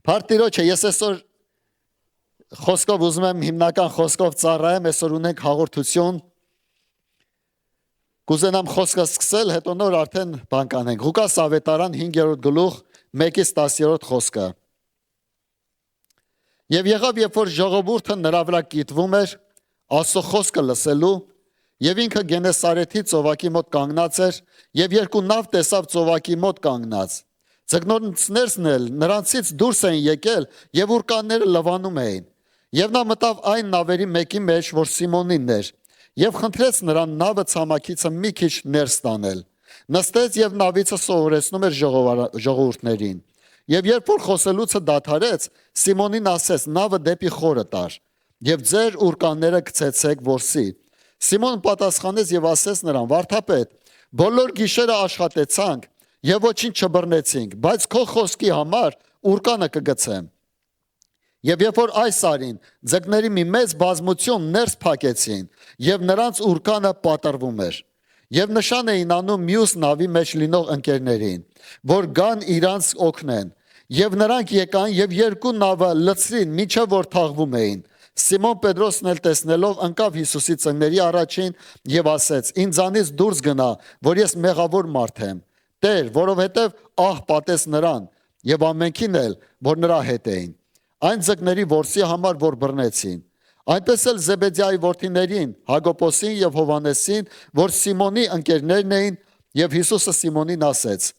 Փարտիրոջը ես այսօր խոսքով ուզում եմ հիմնական խոսքով ծառայեմ, այսօր ունենք հաղորդություն։ Կուզենամ խոսքը սկսել, հետո նոր արդեն բան կանենք։ Ղուկաս ավետարան 5-րդ գլուխ 1-ից 10-րդ խոսքը։ Եվ եղավ, երբ որ ժողովուրդը նրա վրա կիտվում էր, Աստծո խոսքը լսելու, եւ ինքը Գենեսարեթի ծովակի մոտ կանգնած էր, եւ երկու նավ տեսավ ծովակի մոտ կանգնած։ Ձկնորսներն էլ նրանցից դուրս էին եկել եւ ուրկանները լվանում էին։ Եվ նա մտավ այն նավերի մեկի մեջ, որ Սիմոնինն էր, եւ խնդրեց նրան նավը ցամաքիցը մի քիչ ներս տանել։ Նստեց եւ նավիցը սովորեցնում էր ժողովուրդներին։ Եվ երբ որ խոսելուցը դադարեց, Սիմոնին ասեց. նավը դեպի խորը տար եւ ձեր ուրկանները գցեցեք որսի։ Սիմոն պատասխանեց եւ ասեց նրան. վարդապետ, բոլոր գիշերը աշխատեցանք եւ ոչինչ չբռնեցինք, բայց քո խոսքի համար ուրկանը կգցեմ։ Եվ երբ որ այս արին ձկների մի մեծ բազմություն ներս փակեցին եւ նրանց ուրկանը պատրվում էր, եւ նշան էին անում մյուս նավի մեջ լինող ընկերներին, որ գան իրանց օգնեն, եւ նրանք եկան եւ երկու նավը լցրին, միջև որ թաղվում էին։ Սիմոն Պետրոսն էլ տեսնելով ընկավ Հիսուսի ծնկների առաջին եւ ասեց. ինձանից դուրս գնա, որ ես մեղավոր մարդ եմ, Տեր, որովհետեւ ահ պատես նրան եւ ամենքին էլ, որ նրա հետ էին, այն ձկների որսի համար, որ բռնեցին։ Այնպես էլ Զեբեդեայի որդիներին, Հակոբոսին եւ Հովանեսին, որ Սիմոնի ընկերներն էին, եւ Հիսուսը Սիմոնին ասեց.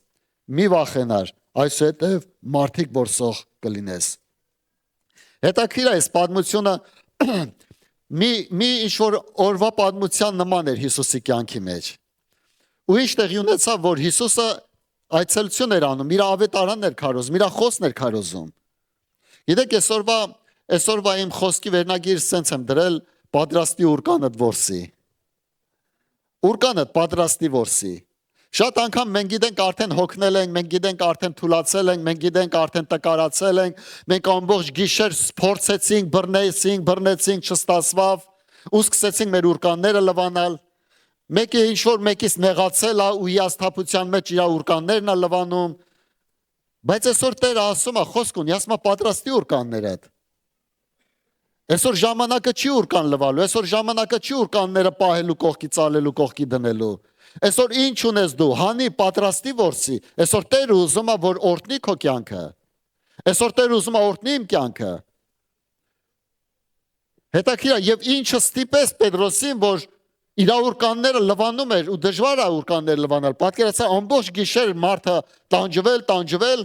մի վախենար, այսուհետև մարդիկ որսող կլինես։ Հետաքրիր այս պատմությունը մի ինչ-որ օրվա պատմության նման էր Հիսուսի կյանքի մեջ։ Ու ինչ տեղի ունեցավ, որ Հիսուսը այցելություն էր անում, իր ավետարանն էր քարոզում, իր խոսքն էր քարոզում։ Գիտեք, այսօրվա իմ խոսքի վերնագիրը սենց եմ դրել պատրաստի ուրկանդ որսի։ Ուրկանդ պատրաստի որսի։ Շատ անգամ մենք գիտենք արդեն հոգնել ենք, մենք գիտենք արդեն թուլացել ենք, մենք գիտենք արդեն տկարացել ենք, մենք ամբողջ գիշեր փորձեցինք, բռնեցինք, չստացվավ, ու սկսեցինք մեր ուրկանները լվանալ։ Մեկը ինչ-որ մեկից նեղացել է ու հիասթափության մեջ իր ուրկաններն է լվանում։ Բայց այսօր Տերը ասում է, խոսք ունի, ասում է պատրաստի ուրկաններդ։ Այսօր ժամանակը չի ուրկան լվալու, այսօր ժամանակը չի ուրկանները պահելու, կողքի ծալելու, կողքի դնելու։ Այսօր ինչ ունես դու, հանի պատրաստի որսի, այսօր Տերը ուզում է, որ օրհնի քո կյանքը։ Այսօր Տերը ուզում է օրհնի իմ կյանքը։ Հետաքրքիր է, եւ ինչը ստիպեց Պետրոսին, որ իր ուրկանները լվանում էր ու դժվար է ուրկաններ լվանալ։ Պատկերացա ամբողջ գիշեր մարդը տանջվել,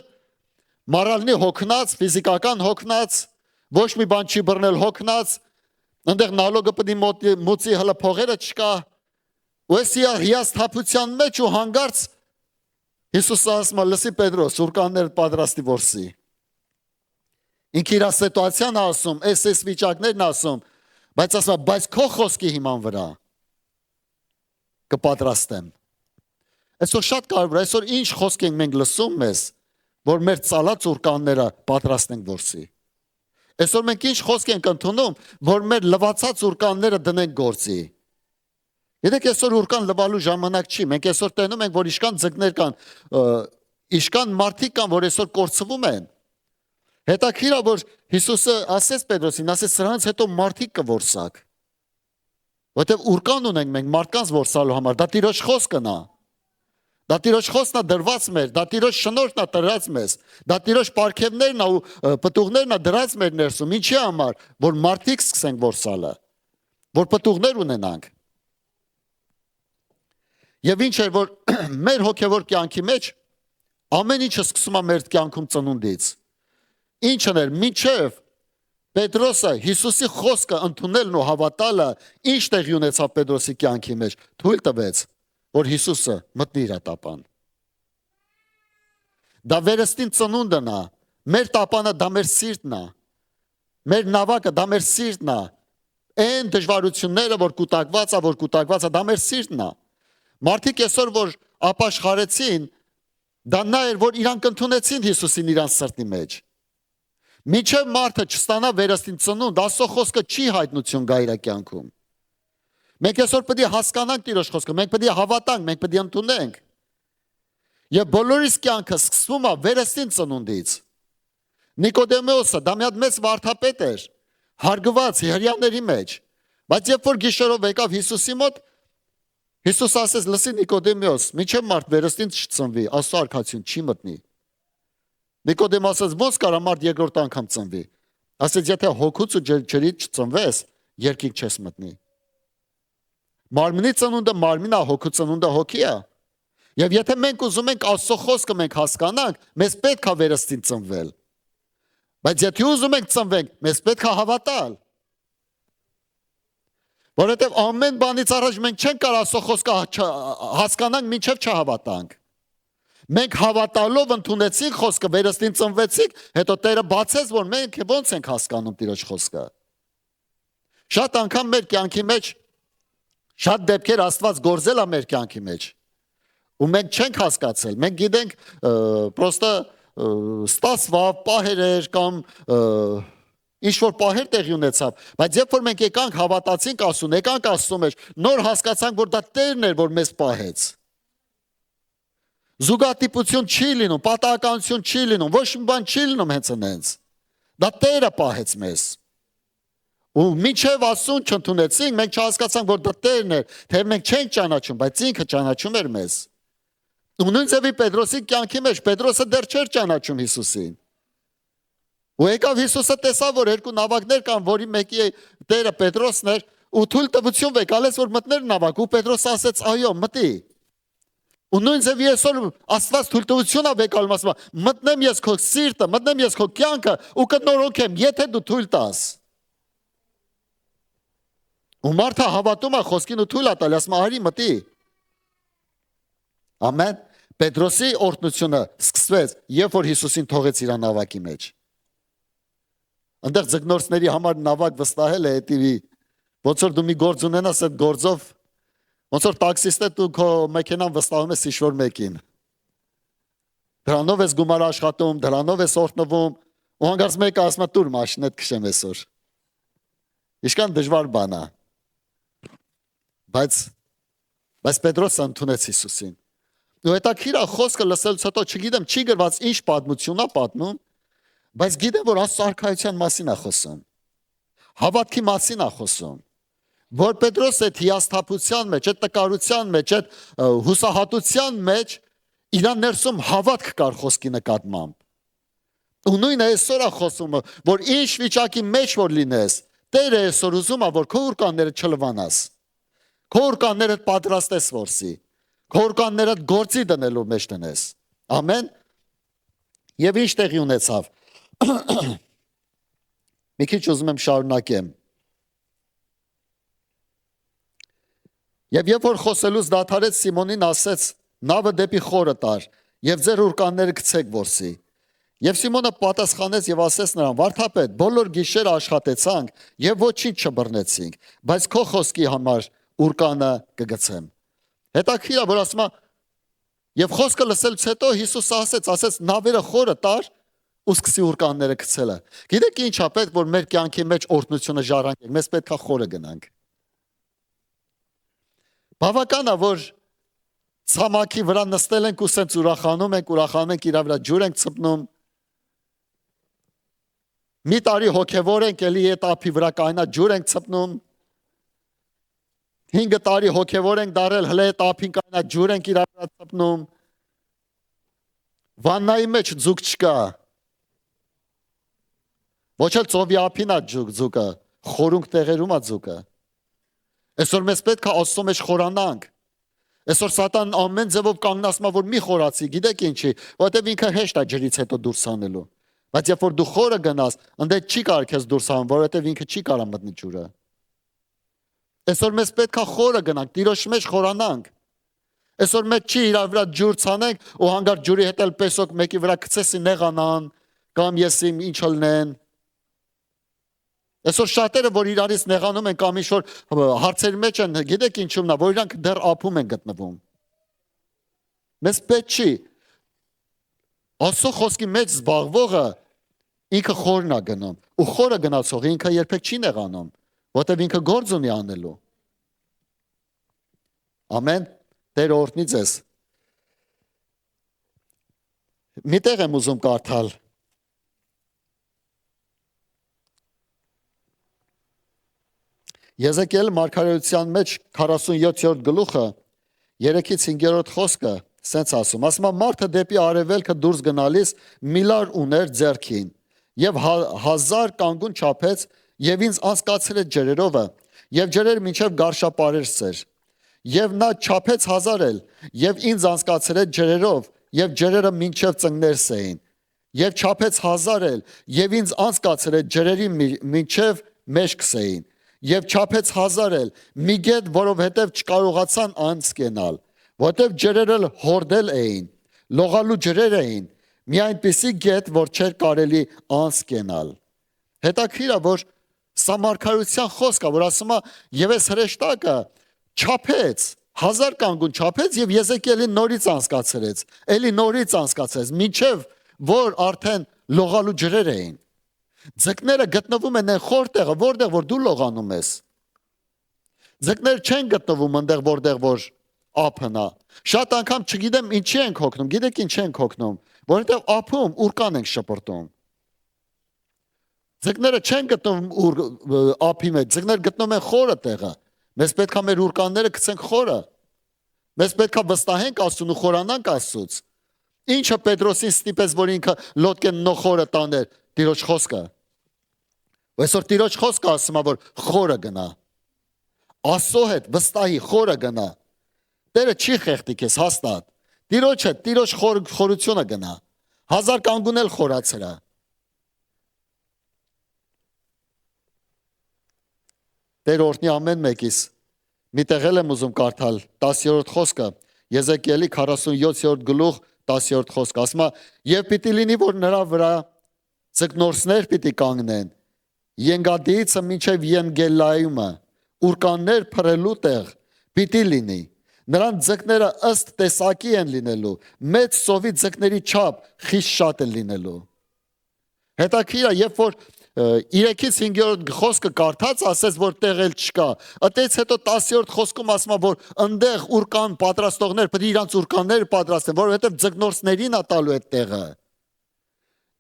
մоральնի հոգնած, ֆիզիկական հոգնած, ոչ մի բան չի բռնել հոգնած, այնտեղ նալոգը պետք է մուծի հələ փողերը չկա։ Ու էսի հիասթափության մեջ ու հանգարց Հիսուսը ասում է. լսի Պետրոս, ուրկանները պատրաստի որսի։ Ինքը իր սիտուացիան ասում, այս վիճակներն ասում, բայց ասում է, բայց քո խոսքի հիման վրա կպատրաստեմ։ Այսօր շատ կարևոր է, այսօր ինչ խոսք ենք մենք լսում մեզ, որ մեր ծալած ուրկանները պատրաստենք որսի։ Այսօր մենք ինչ խոսք ենք ընդունում, որ մեր լվացած ուրկանները դնենք գործի։ Գիտեք, այսօր ուրկան լվալու ժամանակ չի, մենք այսօր տենում ենք, որ իշքան ձկներ կան, իշքան մարդիկ կան, որ այսօր կորցվում են։ Հետաքրքիր է, որ Հիսուսը ասեց Պետրոսին, ասեց սրանից հետո մարդիկ կորսակ։ Որտեւ ուրկան ունենք մենք մարդկանց որսալու համար, դա Տիրոջ խոսքն է։ Դա Տիրոջ խոսքն է դրված մեր, դա Տիրոջ շնորհքն է տրած մեզ, դա Տիրոջ պարգևներն ու պտուղներն է դրած մեր ներսում, ինչի համար, որ մարդիկ սկսենք որսալը, որ պտուղներ ունենանք։ Եվ ինչ էր, որ մեր հոգևոր կյանքի մեջ ամեն ինչը սկսում է մեր կյանքում ծնունդից։ Ինչն էր, մինչև Պետրոսը Հիսուսի խոսքը ընդունելն ու հավատալը ինչ տեղի ունեցավ Պետրոսի կյանքի մեջ, թույլ տվեց, որ Հիսուսը մտնի իր տապան։ Դա վերստին ծնունդն է, մեր տապանը դա մեր սիրտն է, մեր նավակը դա մեր սիրտն է, այն դժվարությունները, որ կուտակված է, դա մեր սիրտն է։ Մարդիկ այսօր, որ ապաշխարեցին, դա նա էր, որ իրանք ընդունեցին Հիսուսին իրանց սրտի մեջ։ Մինչև մարդը չստանա վերստին ծնունդ, Աստծո խոսքը չի հայտնություն գա իր կյանքում։ Մենք այսօր պետք է հասկանանք Տիրոջ խոսքը, մենք պետք է հավատանք, մենք պետք է ընդունենք։ Եվ բոլորիս կյանքը սկսվում է վերստին ծնունդից։ Նիկոդեմոսը դա մի հատ մեծ վարդապետ էր, հարգված հրեաների մեջ, բայց երբ որ գիշերով եկավ Հիսուսի մոտ, Հիսուս ասեց, լսի Նիկոդեմոս, մինչև մարդ վերստին չծնվի, Աստծո արքայություն չի մտնի։ Նիկոդեմոսը ասեց, ո՞նց կարա մարդ երկրորդ անգամ ծնվի։ Ասեց, եթե հոգուց ու ջրից չծնվես, երկինք չես մտնի։ Մարմնի ծնունդը մարմին է, հոգու ծնունդը հոգի է։ Եվ եթե մենք ուզում ենք Աստծո խոսքը մենք հասկանանք, մեզ պետք է վերստին ծնվել։ Բայց եթե ուզում ենք ծնվենք, մեզ պետք է հավատալ։ Որովհետև ամեն բանից առաջ մենք չենք կարող Աստծո խոսքը հասկանանք, մինչև չհավատանք։ Մենք հավատալով ընդունեցինք խոսքը, վերստին ծնվեցինք, հետո Տերը բացեց, որ մենք ո՞նց ենք հասկանում Տիրոջ խոսքը։ Շատ անգամ մեր կյանքի մեջ շատ դեպքեր Աստված գործել է մեր կյանքի մեջ։ Ու մենք չենք հասկացել, մենք գիտենք պրոստը ստացվավ, պահեր կամ ինչ-որ պահեր տեղի ունեցավ, բայց երբ որ մենք եկանք հավատացինք Աստծուն, եկանք Աստծո մեջ, նոր հասկացանք, որ դա Տերն էր, որ մեզ պահեց։ Զուգատիպություն չի լինում, պատահականություն չի լինում, ոչ մի բան չի լինում հենց այնպես։ Դա Տերը պահեց մեզ։ Ու մինչև Աստծուն չընդունեցինք, մենք չհասկացանք, որ դա Տերն էր, թե մենք չենք ճանաչում, բայց ինքը ճանաչում էր մեզ։ Ու նույն ձևի Պետրոսի կյանքի մեջ Պետրոսը դեռ չէր ճանաչում Հիսուսին։ Ու եկավ Հիսուսը տեսավ, որ երկու նավակներ կան, որի մեկի տերը Պետրոսն էր, ու թույլ տվություն վեկալեց, որ մտներ նավակ, ու Պետրոսը ասեց, այո, մտի։ Ու նույն ձևի այսօր Աստված թույլ տվություն է վեկալում, ասում է, մտնեմ ես քո սիրտը, մտնեմ ես քո կյանքը ու կնորոգեմ, եթե դու թույլ տաս։ Ու մարդը հավատում է խոսքին ու թույլ է տալի, ասում է, արի մտի։ Ամեն։ Պետրոսի օրհնությունը սկսվեց, երբ որ Հիսուսին թողեց իր նավակի մեջ։ Այնտեղ ձգնորսների համար նավակ վստահել է հետևի, ոնց որ դու մի գործ ունենաս այդ գործով, ոնց որ տաքսիստ է դու քո մեքենան վստահում ես ինչ-որ մեկին։ Դրանով ես գումար աշխատում, դրանով ես օրհնվում, ու հանկարծ մեկը ասում է տուր մաշինդ քշեմ այսօր։ Ինչքան դժվար բան է։ Բայց Պետրոսը ընդունեց Հիսուսին։ Ու հետաքրիր է խոսքը լսելուց հետո, չգիտեմ, չի գրված ինչ պատմություն է պատմում, բայց գիտեմ, որ Աստծո արքայության մասին է խոսում։ Հավատքի մասին է խոսում։ Որ Պետրոս այդ հիասթափության մեջ, այդ տկարության մեջ, այդ հուսահատության մեջ իր ներսում հավատք կար խոսքի նկատմամբ։ Ու նույնը այսօր է խոսում, որ ինչ վիճակի մեջ որ լինես, Տերը այսօր ուզում է, որ քո ուրկանները չլվանաս։ Քո ուրկանները պատրաստես որսի։ Քո ուրկանները գործի դնելու մեջ տնես։ Ամեն։ Եվ ինչ տեղի ունեցավ։ Մի քիչ ուզում եմ շարունակեմ։ Եվ երբ որ խոսելուց դադարեց, Սիմոնին ասեց. նավը դեպի խորը տար, եւ ձեր ուրկանները գցեք որսի։ Եվ Սիմոնը պատասխանեց եւ ասեց նրան. վարդապետ, բոլոր գիշերը աշխատեցանք եւ ոչինչ չբռնեցինք, բայց քո խոսքի համար ուրկանը կգցեմ։ Հետաքրքիր է, որ ասում է, եւ խոսքը լսելուց հետո Հիսուսը ասեց նավերը խորը տար ու սկսի ուրկանները գցելը։ Գիտեք ինչ է պետք, որ մեր կյանքի մեջ օրհնությունը ժառանգենք, մեզ պետք է խորը գնանք։ Բավական է, որ ցամաքի վրա նստել ենք ու սենց ուրախանում ենք իր վրա ջուր ենք ցպնում։ Մի տարի հոգևոր ենք, էլի այդ ափի վրա կայնա ջուր ենք ցպնում։ 5 տարի հոգևոր ենք դարել, հլե այդ ափին կայնա ջուր ենք իր վրա ցպնում։ Վաննայի մեջ ձուկ չկա։ Ոչ էլ ծովի ափին է ձուկը, խորունգ տեղերում է ձուկը։ Այսօր մեզ պետք է Աստծո մեջ խորանանք։ Այսօր Սատանն ամեն ձևով կանգնացնում է, որ մի խորացի, գիտեք ինչի, որովհետև ինքը հեշտ է ջրից հետո դուրս հանելու։ Բայց երբ որ դու խորը գնաս, ընդ չի կարող քեզ դուրս հանել, որովհետև ինքը չի կարող մտնի ջուրը։ Այսօր մեզ պետք է խորը գնանք, Տիրոջ մեջ խորանանք։ Այսօր մեզ չի իր վրա ջուր ցանենք ու հանգարտ ջուրի հետ էլ պեսոք մեկի վրա գցեսի նեղանան կամ եսիմ ինչ լնեն։ Այսօր շատերը, որ իրարից նեղանում են կամ ինչ-որ հարցերի մեջ են, գիտեք ինչումն է, որ իրանք դեռ ափում են գտնվում։ Մեզ պետք չի։ Աստծո խոսքի մեջ զբաղվողը ինքը խորն է գնում, ու խորը գնացողը ինքը երբեք չի նեղանում, որտեղ ինքը գործ ունի անելու։ Ամեն։ Տեր օրհնի ձեզ։ Մի տեղ եմ ուզում կարդալ։ Եզեկիել մարգարեության մեջ 47-րդ գլուխը 3-ից 5-րդ խոսքը սենց ասում. ասում է մարդը դեպի արևելքը դուրս գնալիս միլար ուներ ձեռքին եւ 1000 կանգուն չափեց եւ ինձ անցկացրեց ջրերովը եւ ջրեր մինչեւ գարշապարեր սեր եւ նա չափեց 1000 էլ եւ ինձ անցկացրեց ջրերով եւ ջրերը մինչեւ ծնկներս էին եւ չափեց 1000 էլ եւ ինձ անցկացրեց ջրերի մինչեւ մեջքս էին եւ չափեց 1000 էլ մի գետ որովհետեւ չկարողացան անցկենալ որովհետեւ ջրերը հորդել էին լողալու ջրեր էին մի այնպիսի գետ որ չէր կարելի անցկենալ հետաքրքիր է որ սա մարգարեության խոսք է որ ասում է եւ այս հրեշտակը չափեց 1000 կանգուն չափեց եւ Եզեկիելին նորից անցկացրեց էլի նորից անցկացրեց մինչեւ որ արդեն լողալու ջրեր էին ձկները գտնվում են այն խոր տեղը որտեղ որ դու լողանում ես ձկները չեն գտնվում այնտեղ որտեղ որ ափն է շատ անգամ չգիտեմ ինչի ենք հոգնում գիտեք ինչ ենք հոգնում որովհետեւ ափում ուրկան ենք շպրտում ձկները չեն գտնվում ափի մեջ ձկները գտնվում են խորը տեղը մեզ պետք է մեր ուրկանները գցենք խորը մեզ պետք է վստահենք Աստծուն ու խորանանք Աստծուց ինչը Պետրոսին ստիպեց որ ինքը լոդկեն նոխորը տաներ Տիրոջ խոսքը այսօր Տիրոջ խոսքը ասում է որ խորը գնա Աստծո հետ վստահի խորը գնա Տերը չի խեղդի քեզ հաստատ Տիրոջ հետ Տիրոջ խորությունը գնա 1000 կանգուն էլ խորացրա Տեր օրհնի ամեն մեկիս մի տեղ եմ ուզում կարդալ 10-րդ խոսքը Եզեկիելի 47-րդ գլուխ 10-րդ խոսք ասում է եւ պիտի լինի որ նրա վրա ձկնորսներ պիտի կանգնեն Ենգադիցը մինչև Ենգելայումը ուրկաններ փրելու տեղ պիտի լինի նրանց ձկները ըստ տեսակի են լինելու մեծ սովի ձկների չափ խիստ շատ են լինելու հետաքրքիր է երբ որ 3-ից 5-րդ խոսքը կարդաց ասես որ տեղ էլ չկա այդից հետո 10-րդ խոսքում ասում է որ այնտեղ ուրկան պատրաստողներ պետք է իրանց ուրկանները պատրաստեն որովհետև ձկնորսներին է տալու այդ տեղը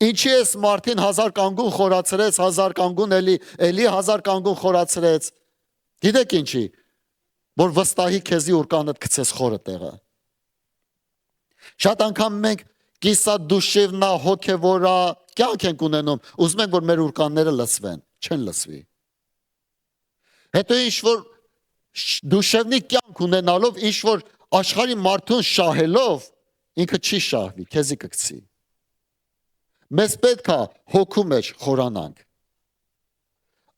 Ինչի էս մարդին 1000 կանգուն խորացրեց 1000 կանգուն էլի 1000 կանգուն խորացրեց Գիտեք ինչի որ վստահի քեզի ուրկանդ գցես խորը տեղը Շատ անգամ մենք կիսադուշևնա հոգևորա կյանք ենք ունենում ուզում ենք որ մեր ուրկանները լսվեն չեն լսվի Հետո ինչ որ դուշևնի կյանք ունենալով ինչ որ աշխարհի մարդուն շահելով ինքը չի շահվի քեզի կգցի Մեզ պետք է հոգու մեջ խորանանք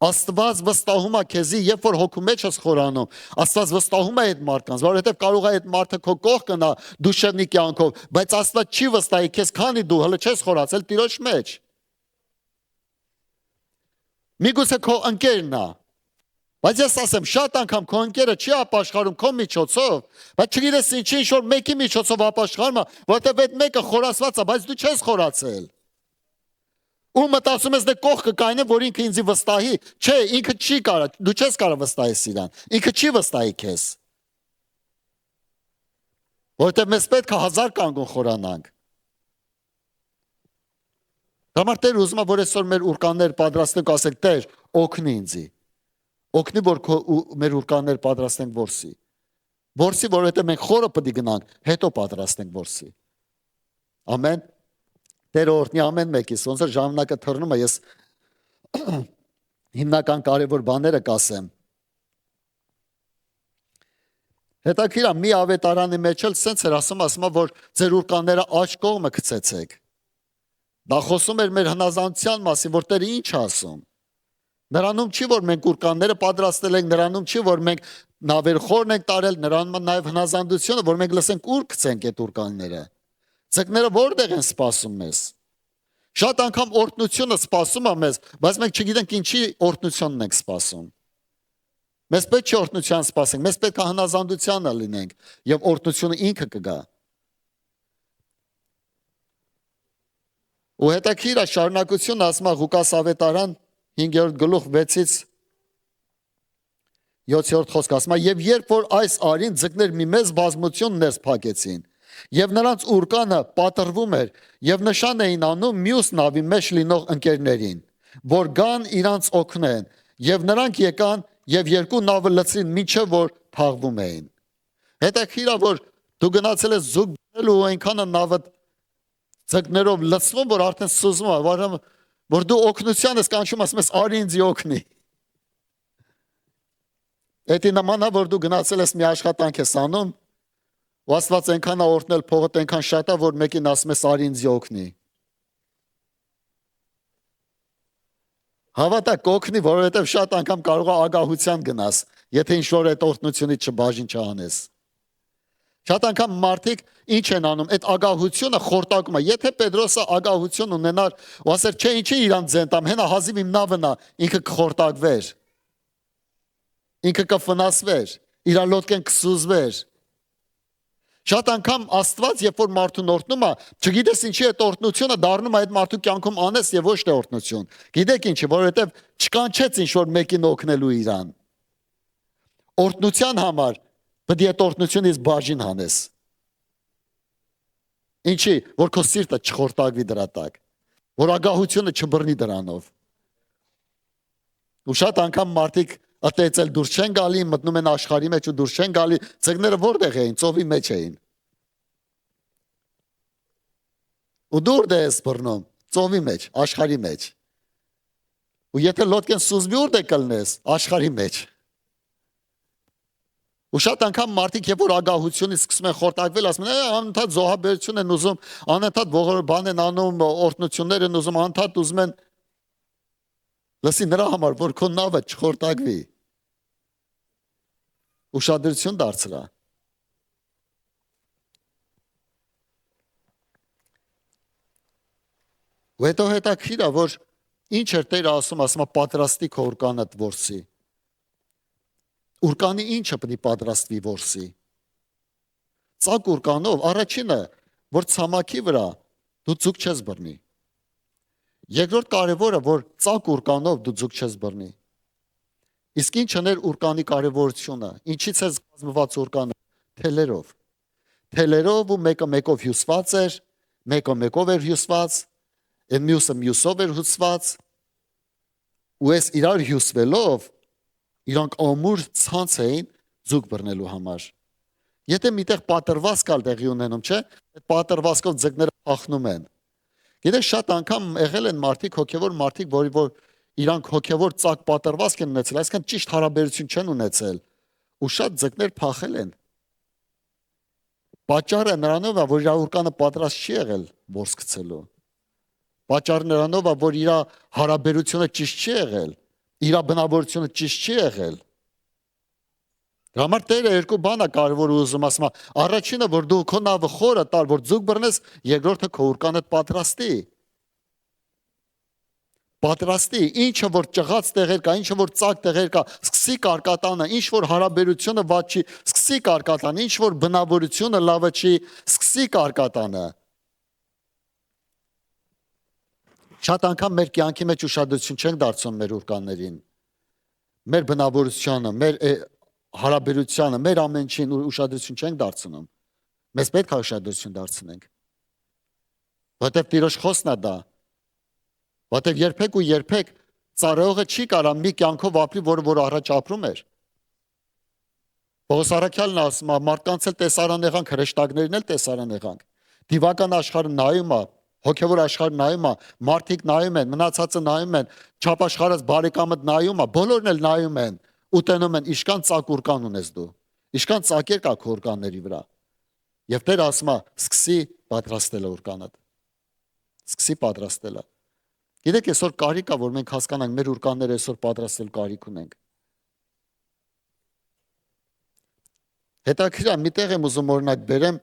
Աստված վստահում է քեզի, երբ որ հոգու մեջ ես խորանում, Աստված վստահում է այդ մարդկանց, որովհետև կարող է այդ մարդը քո կողք գնա դուշևնի կյանքով, բայց Աստված չի վստահի քեզ, քանի դու հələ չես խորացել Տիրոջ մեջ։ Միգուցե քո ընկերն է, բայց ես ասեմ, շատ անգամ քո ընկերը չի ապաշխարում քո միջոցով, բայց չգիտես ինչ որ մեկի միջոցով ապաշխարում է, որովհետև այդ մեկը խորացված է, բայց դու չես խորացել։ Ու մտածում ես դե կողքը կայնե, որ ինքը ինձի վստահի, չէ, ինքը չի կարա, դու չես կարա վստահես իրան, ինքը չի վստահի քեզ։ Որովհետև մեզ պետք է 1000 կանգուն խորանանք։ Համար Տեր ուզում է, որ այսօր մեր ուրկաններ պատրաստենք, ասենք Տեր, օգնի ինձի։ Օգնի, որ մեր ուրկաններ պատրաստենք որսի։ Որսի, որովհետև մենք խորը պետք է գնանք, հետո պատրաստենք որսի։ Ամեն։ Տերը օրհնի ամեն մեկիս, ոնց որ ժամանակը թռնում է, ես հիմնական կարևոր բաները կասեմ։ Հետաքրքիր է, մի ավետարանի մեջ էլ սենց էր ասում, որ ձեր ուրկանները աջ կողմը գցեցեք։ Դա խոսում էր մեր հնազանդության մասին, որ Տերը ինչ ասում։ Նրանում չի, որ մենք ուրկանները պատրաստել ենք, նրանում չի, որ մենք նավերխորն ենք տարել, նրանում նաև հնազանդությունը, որ մենք լսենք ուր գցենք այդ ուրկանները։ Ձկները որտեղ են սպասում մեզ։ Շատ անգամ օրհնությունը սպասում է մեզ, բայց մենք չգիտենք ինչի օրհնությունն ենք սպասում։ Մեզ պետք չի օրհնության սպասենք, մեզ պետք է հնազանդությանը լինենք եւ օրհնությունը ինքը կգա։ Ու հետաքրքիր է շարունակությունը ասում է Ղուկաս ավետարան 5-րդ գլուխ 6-ից 7-րդ խոսք ասում է եւ երբ որ այս արին ձկներ մի մեծ բազմություն ներս փակեցին Եվ նրանց ուրկանը պատրվում էր եւ նշան էին անում մյուս նավի մեջ լինող ընկերներին, որ գան իրանց օգնեն, եւ նրանք եկան եւ երկու նավը լցրին միջը որ թաղվում էին։ Հետաքրքիր է որ դու գնացել ես զուգ բերելու ու այնքանը նավը ձկներով լցվում որ արդեն սուզում է, որ դու օգնության ես կանչում ասում ես արի ինձ օգնի։ Դա նման է որ դու գնացել ես մի աշխատանք ես անում ու Աստված այնքան է օրհնել փողդ այնքան շատ է որ մեկին ասում ես արի ինձ օգնի։ Հավատա կօգնի, որովհետև շատ անգամ կարող է ագահության գնաս, եթե ինչ-որ այդ օրհնությունից չբաժին չանես։ Շատ անգամ մարդիկ ինչ են անում, այդ ագահությունը խորտակում է։ Եթե Պետրոսը ագահություն ունենար, ու ասեր, չէ, ինչի իրան ձենտամ, հենա հազիվ իմ նավն է, ինքը կխորտակվեր։ Ինքը կվնասվեր, իր լոդկեն կսուզվեր։ Շատ անգամ Աստված, երբ որ մարդուն օրհնում է, չգիտես ինչի այդ օրհնությունը դառնում է այդ մարդու կյանքում անես եւ ոչ թե օրհնություն։ Գիտեք ինչի, որովհետեւ չկանչեց ինչ որ մեկին օգնելու իրան։ Օրհնության համար պետք է այդ օրհնությունից բաժին հանես։ Ինչի, որ քո սիրտը չխորտակվի դրա տակ, որ ագահությունը չբռնի դրանով։ Ու շատ անգամ մարդիկ ատեցել դուրս չեն գալի, մտնում են աշխարհի մեջ ու դուրս չեն գալի, ցեղները որտեղ էին, ծովի մեջ էին։ Ու դուրս ես բռնում, ծովի մեջ, աշխարհի մեջ։ Ու եթե լոդկեն սուզվի ուր դե կլնես, աշխարհի մեջ։ Ու շատ անգամ մարդիկ երբ որ ագահությունից սկսում են խորտակվել, ասում են, անընդհատ զոհաբերություն են ուզում, անընդհատ բան են անում, օրհնություններ են ուզում, անընդհատ ուզում են լսի նրա համար, որ քո նավը չխորտակվի։ Ուշադրություն դարձրա։ Ու հետո հետաքրքիր է, որ ինչ էր Տերը ասում պատրաստի քո ուրկանդ որսի։ Ուրկանի ինչը պետք է պատրաստվի որսի։ Ծակ ուրկանով առաջինը, որ ցամաքի վրա դու ձուկ չես բռնի։ Երկրորդ կարևորը, որ ծակ ուրկանով դու ձուկ չես բռնի։ Իսկ ինչն էր ուրկանի կարևորությունը։ Ինչից է կազմված ուրկանը։ Թելերով։ Թելերով ու մեկը մեկով հյուսված էր, մեկը մեկով էր հյուսված, այն մյուսը մյուսով էր հյուսված։ Ու այս իրար հյուսվելով իրանք ամուր ցանց էին ձուկ բռնելու համար։ Եթե միտեղ պատրվազք կալ տեղի ունենում, չէ՞, այդ պատրվազքով ձկները փախնում են։ Գիտեք շատ անգամ եղել են մարդիկ, հոգևոր մարդիկ, որ իրանք հոգևոր ծակ պատրվազք են ունեցել, այսինքն ճիշտ հարաբերություն չեն ունեցել, ու շատ ձկներ փախել են։ Պատճառը նրանով է, որ իր ուրկանը պատրաստ չի եղել որս գցելու։ Պատճառը նրանով է, որ իր հարաբերությունը ճիշտ չի եղել, իր բնավորությունը ճիշտ չի եղել։ Դրա համար Տերը երկու բան է կարևոր ուզում ասում, առաջինը որ դու քո նավը խորը տալ, որ ձուկ բռնես, երկրորդը քո ուրկանդ պատրաստի։ Պատրաստի, ինչը որ ճղած տեղեր կա, ինչը որ ծակ տեղեր կա, սկսի կարկատանը, ինչ որ հարաբերությունը վատ չի, սկսի կարկատանը, ինչ որ բնավորությունը լավը չի, սկսի կարկատանը։ Շատ անգամ մեր կյանքի մեջ ուշադրություն չենք դարձնում մեր ուրկաններին, մեր բնավորությանը, մեր հարաբերությանը, մեր ամեն ինչին ուշադրություն չենք դարձնում։ Մեզ պետք է ուշադրություն դարձնենք։ Որտեւ Տիրոջ խոսքն է դա։ Որտեւ երբեք ու երբեք ծառայողը չի կարա մի կյանքով ապրի, որ առաջ ապրում էր։ Պողոս առաքյալն ասում է, մարդկանց էլ տեսարան եղանք, հրեշտակներին էլ տեսարան եղանք։ Դիվական աշխարհը նայում է, հոգևոր աշխարհը նայում է, մարդիկ նայում են, մնացածը նայում են, չափաշխարած բարեկամը նայում է, բոլորն էլ նայում են, ուտենում են, իշքան ծակ ուրկան ունես դու։ Իշքան ծակեր կա քո ուրկանների վրա։ Եվ Տերը ասում է, սկսի պատրաստել ուրկանդ։ Սկսի պատրաստելը։ Գիտեք, այսօր կարիք է, որ մենք հասկանանք մեր ուրկանները այսօր պատրաստել կարիք ունենք։ Հետաքրքիր է, միտեղ եմ ուզում օրինակ բերեմ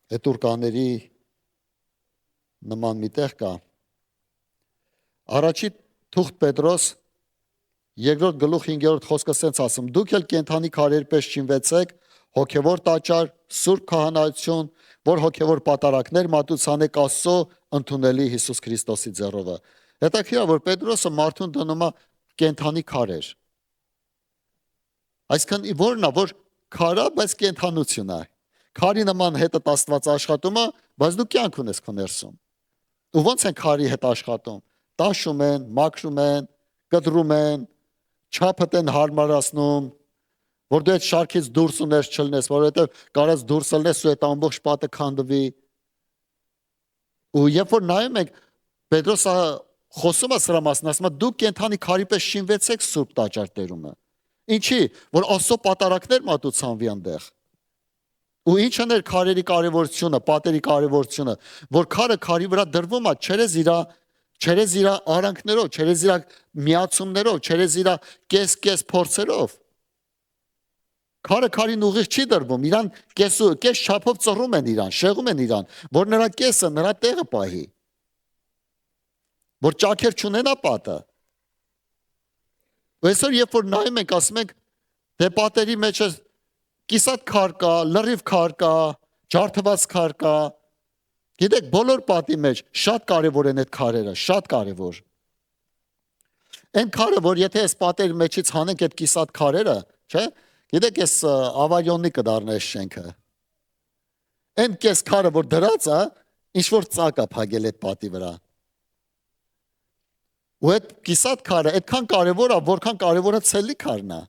այդ ուրկաների նման միտեղ կա։ Առաջի թուղթ Պետրոս երկրորդ գլուխ 5-րդ խոսքը ասենց ասում. դուք էլ կենթանի քարեր պես չինվեցեք, հոգևոր տաճար, սուրբ քահանայություն, որ հոգևոր պատարակներ մատուցանեք Աստծո ընդունելի Հիսուս Քրիստոսի ձեռով։ Հետաքրքիր է, որ Պետրոսը մարդուն դնում է կենթանի քարեր։ Այսինքն որն է, որ քարը, բայց կենթանություն է։ Քարի նման հետը Աստված աշխատում է, բայց դու կյանք ունես քո ներսում։ Ու ո՞նց են քարի հետ աշխատում։ տաշում են, մաքրում են, կտրում են, չափդ են հարմարացնում, որ դու այդ շարքից դուրս ու ներս չլնես, որովհետև կարած դուրս լնես ու այդ ամբողջ պատը քանդվի։ Ու երբ որ նայում ենք, Պետրոսը խոսում է սրա մասին, ասում է դուք կենթանի քարի պես շինվեցեք Սուրբ Տաճար տերումը։ Ինչի, որ Աստծո պատարակներ մատուցանվի այնտեղ։ Ու ինչն էր քարերի կարևորությունը, պատերի կարևորությունը, որ քարը քարի վրա դրվում է չերեզ իր արանքներով, չերեզ իր միացումներով, չերեզ իր կես փորձերով։ Քարը քարին ուղիղ չի դրվում, իրան կես չափով ծռում են իրան, շեղում են իրան, որ նրա կեսը նրա տեղը պահի, որ ճաքեր չունենա պատը։ Ու այսօր երբ որ նայում ենք, ասում ենք, դե պատերի մեջ կիսատ քար կա, լրիվ քար կա, ջարդված քար կա։ Գիտեք, բոլոր պատի մեջ շատ կարևոր են այդ քարերը, շատ կարևոր։ Այն քարը, որ եթե այս պատերի մեջից հանենք այդ կիսատ քարերը, չէ՞, գիտեք, այս ավարյոնի կդառնա այս շենքը։ Այն կես քարը, որ դրած է, ինչ որ ծակ է փակել այդ պատի վրա։ Ու այդ կիսատ քարը այդքան կարևոր է, որքան կարևոր է ցելի քարն է։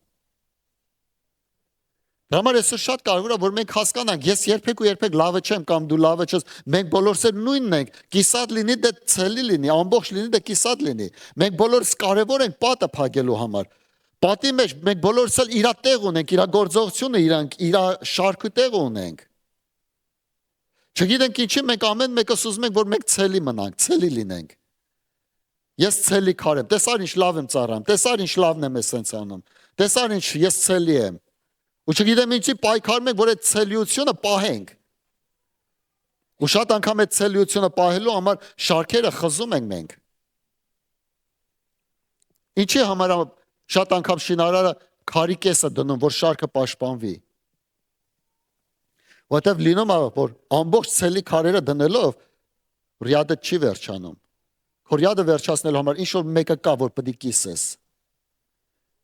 Դրա համար այսօր շատ կարևոր է, որ մենք հասկանանք, ես երբեք լավը չեմ կամ դու լավը չես, մենք բոլորս էլ նույնն ենք, կիսատ լինի դե ցելի լինի, ամբողջ լինի դե կիսատ լինի։ Մենք բոլորս կարևոր ենք պատը փակելու համար։ Պատի մեջ մենք բոլորս էլ իր տեղ ունենք, իր գործողությունը իր շարքը տեղ ունենք։ Չգիտենք ինչի մենք ամեն մեկս ուզում ենք, որ մենք ցելի մնանք, ցելի լինենք։ Ես ցելի քար եմ, տեսար ինչ լավ եմ ծառայում, տեսար ինչ լավն եմ էսենց անում, տեսար ինչ ես ցելի եմ։ Ու չգիտեմ ինչի պայքարում ենք, որ այդ ցելիությունը պահենք։ Ու շատ անգամ այդ ցելիությունը պահելու համար շարքերը խզում ենք մենք։ Ինչի համար շատ անգամ շինարարը քարի կեսը դնում, որ շարքը պաշտպանվի։ Որտեվ լինում է, որ ամբողջ ցելի քարերը դնելով ռյադը չի վերջանում։ Քորյադը վերջացնելու համար ինչ որ մեկը կա, որ պետք է կիսես։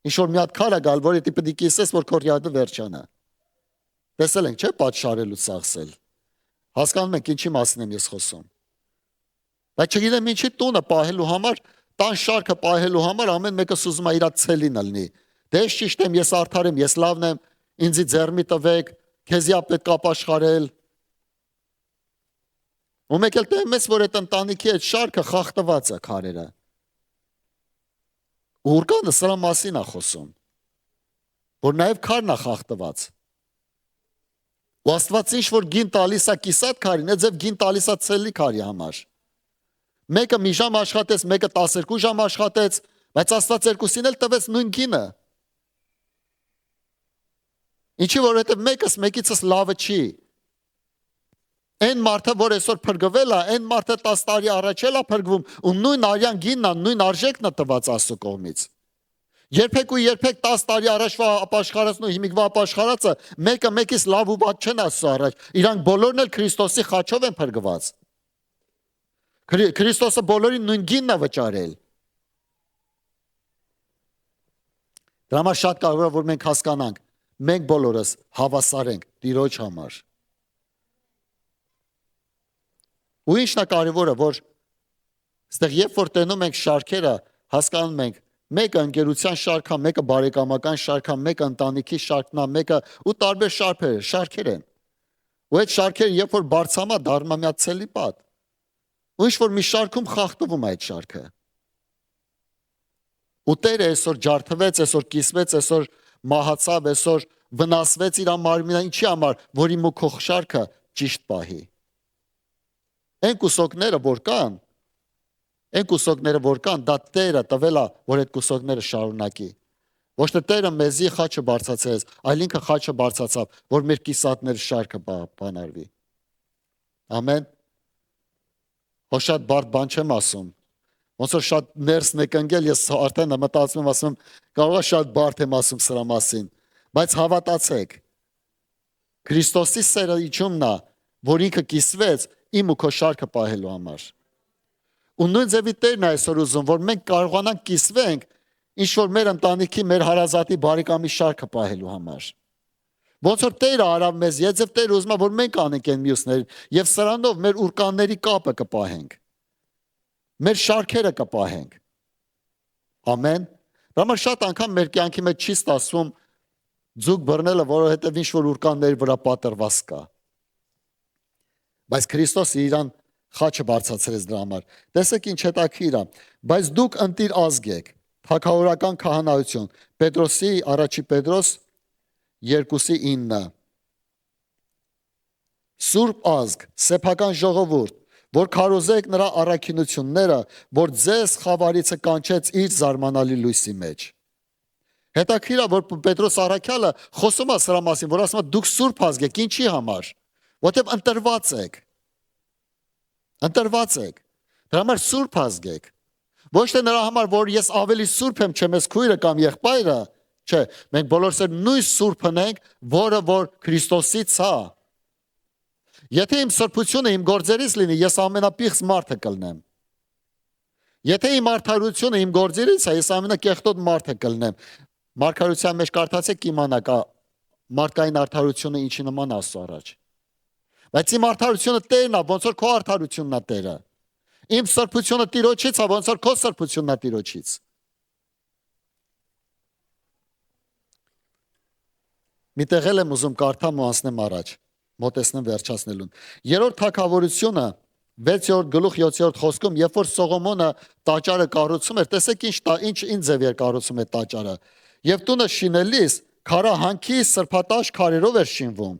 Ինչ որ մի հատ քար է գալ, որ պետք է կիսես, որ քորյադը վերջանա։ Տեսել ենք, չէ՞, պատշարելու ծախսել։ Հասկանում եք ինչի մասին եմ ես խոսում։ Բայց չգիտեմ ինչի տունը պահելու համար, տան շարքը պահելու համար ամեն մեկը ուզում է իր ցելին լինի։ Դե ես ճիշտ եմ, ես արդար եմ, ես լավն եմ, ինձի ձեռմի տվեք, քեզի պետք է ապաշխարել։ Ու մեկ էլ տեսնում ես, որ այդ ընտանիքի այդ շարքը խախտված է քարերը։ Ուրկանը սրա մասին է խոսում, որ նաև քարն է խախտված։ Ու Աստված ինչ որ գին տալիս է կիսատ քարին, այդ ձև գին տալիս է ցելի քարի համար։ Մեկը մի ժամ աշխատեց, մեկը 12 ժամ աշխատեց, բայց Աստված երկուսին էլ տվեց նույն գինը։ Ինչի որովհետև մեկս մեկիցս լավը չի։ Այն մարդը, որ այսօր փրկվել է, այն մարդը 10 տարի առաջ էլ է փրկվում ու նույն արյան գինն է, նույն արժեքն է տված Աստծո կողմից։ Երբեք ու երբեք 10 տարի առաջվա ապաշխարածն ու հիմիկվա ապաշխարածը մեկը մեկից լավ ու վատ չեն Աստծո առաջ։ Իրանք բոլորն էլ Քրիստոսի խաչով են փրկված։ Քրիստոսը բոլորին նույն գինն է վճարել։ Դրա համար շատ կարևոր է, որ մենք հասկանանք, մենք բոլորս հավասար ենք Տիրոջ համար։ Ու ինչն է կարևորը, որ այստեղ երբ որ տենում ենք շարքերը, հասկանում ենք, մեկը ընկերության շարքա, մեկը բարեկամական շարքա, մեկը ընտանիքի շարքն է, մեկը ու տարբեր շարքեր են։ Ու այդ շարքերը երբ որ բարձամա դառնում է մի հատ ցելի պատ։ Ու ինչ որ մի շարքում խախտվում է այդ շարքը։ Ու Տերը այսօր ջարդվեց, այսօր կիսվեց, այսօր մահացավ, այսօր վնասվեց իր մարմինը, ինչի համար, որ իմ ու քո շարքը ճիշտ պահի։ Այն կուսոկները, որ կան, դա Տերը տվել է, որ այդ կուսոկները շարունակի։ Ոչ թե Տերը մեզի խաչը բարձրացրեց, այլ ինքը խաչը բարձրացավ, որ մեր կիսատների շարքը բանարվի։ Ամեն։ Հո շատ բարդ բան չեմ ասում։ Ոնց որ շատ ներսն եք ընկել, ես արդեն մտածում եմ, ասում, կարող է շատ բարդ եմ ասում սրա մասին, բայց հավատացեք։ Քրիստոսի սերը իջումն է, որ ինքը կիսվեց իմ ու քո շարքը պահելու համար։ Ու նույն ձևի Տերն է այսօր ուզում, որ մենք կարողանանք կիսվենք ինչ որ մեր ընտանիքի, մեր հարազատի բարեկամի շարքը պահելու համար։ Ոնց որ Տերը արավ մեզ, եթե Տերը ուզում է, որ մենք անենք այն մյուսներին, եւ սրանով մեր ուրկանների կապը կպահենք։ Մեր շարքերը կպահենք։ Ամեն։ Դա համար շատ անգամ մեր կյանքի մեջ չի ստացվում ձուկ բռնելը, որովհետև ինչ որ ուրկանների վրա պատրված կա։ Բայց Քրիստոսը իրան խաչը բարձրացրեց դրա համար։ Տեսեք ինչ հետաքրքիր է։ Բայց դուք ընտիր ազգ եք, թագավորական քահանայություն։ Պետրոսի առաջի Պետրոս 2:9 Սուրբ ազգ, սեփական ժողովուրդ, որ քարոզեք նրա առաքինությունները, որ ձեզ խավարիցը կանչեց իր զարմանալի լույսի մեջ։ Հետաքրքիր է, որ Պետրոս առաքյալը խոսում է սրա մասին, որ ասում է դուք սուրբ ազգ եք, ինչի համար։ Որտեղ ընտրված եք։ Ընտրված եք։ Դրա համար սուրբ ազգ եք։ Ոչ թե նրա համար, որ ես ավելի սուրբ եմ, չեմ ես քույրը կամ եղբայրը, չէ, մենք բոլորս նույն սուրբն ենք, որը որ Քրիստոսից է։ Եթե իմ սրբությունը իմ գործերից լինի, ես ամենապիղծ մարդը կլնեմ։ Եթե իմ արդարությունը իմ գործերից է, ես ամենակեղտոտ մարդը կլնեմ։ Մարգարության մեջ կարդացեք կիմանաք մարդկային արդարությունը ինչի նման Աստծո առաջ։ Բայց իմ արդարությունը Տերն է, ոնց որ քո արդարությունն է Տերը։ Իմ սրբությունը Տիրոջից է, ոնց որ քո սրբությունն է Տիրոջից։ Մի տեղ եմ ուզում կարդամ ու անցնեմ առաջ, մոտեցնեմ վերջացնելուն։ Երրորդ թագավորությունը 6-րդ գլուխ 7-րդ խոսքում, երբ որ Սողոմոնը տաճարը կառուցում էր, տեսեք ինչ ձև էր կառուցում այդ տաճարը։ Եվ տունը շինելիս քարահանքի սրբատաշ քարերով էր շինվում։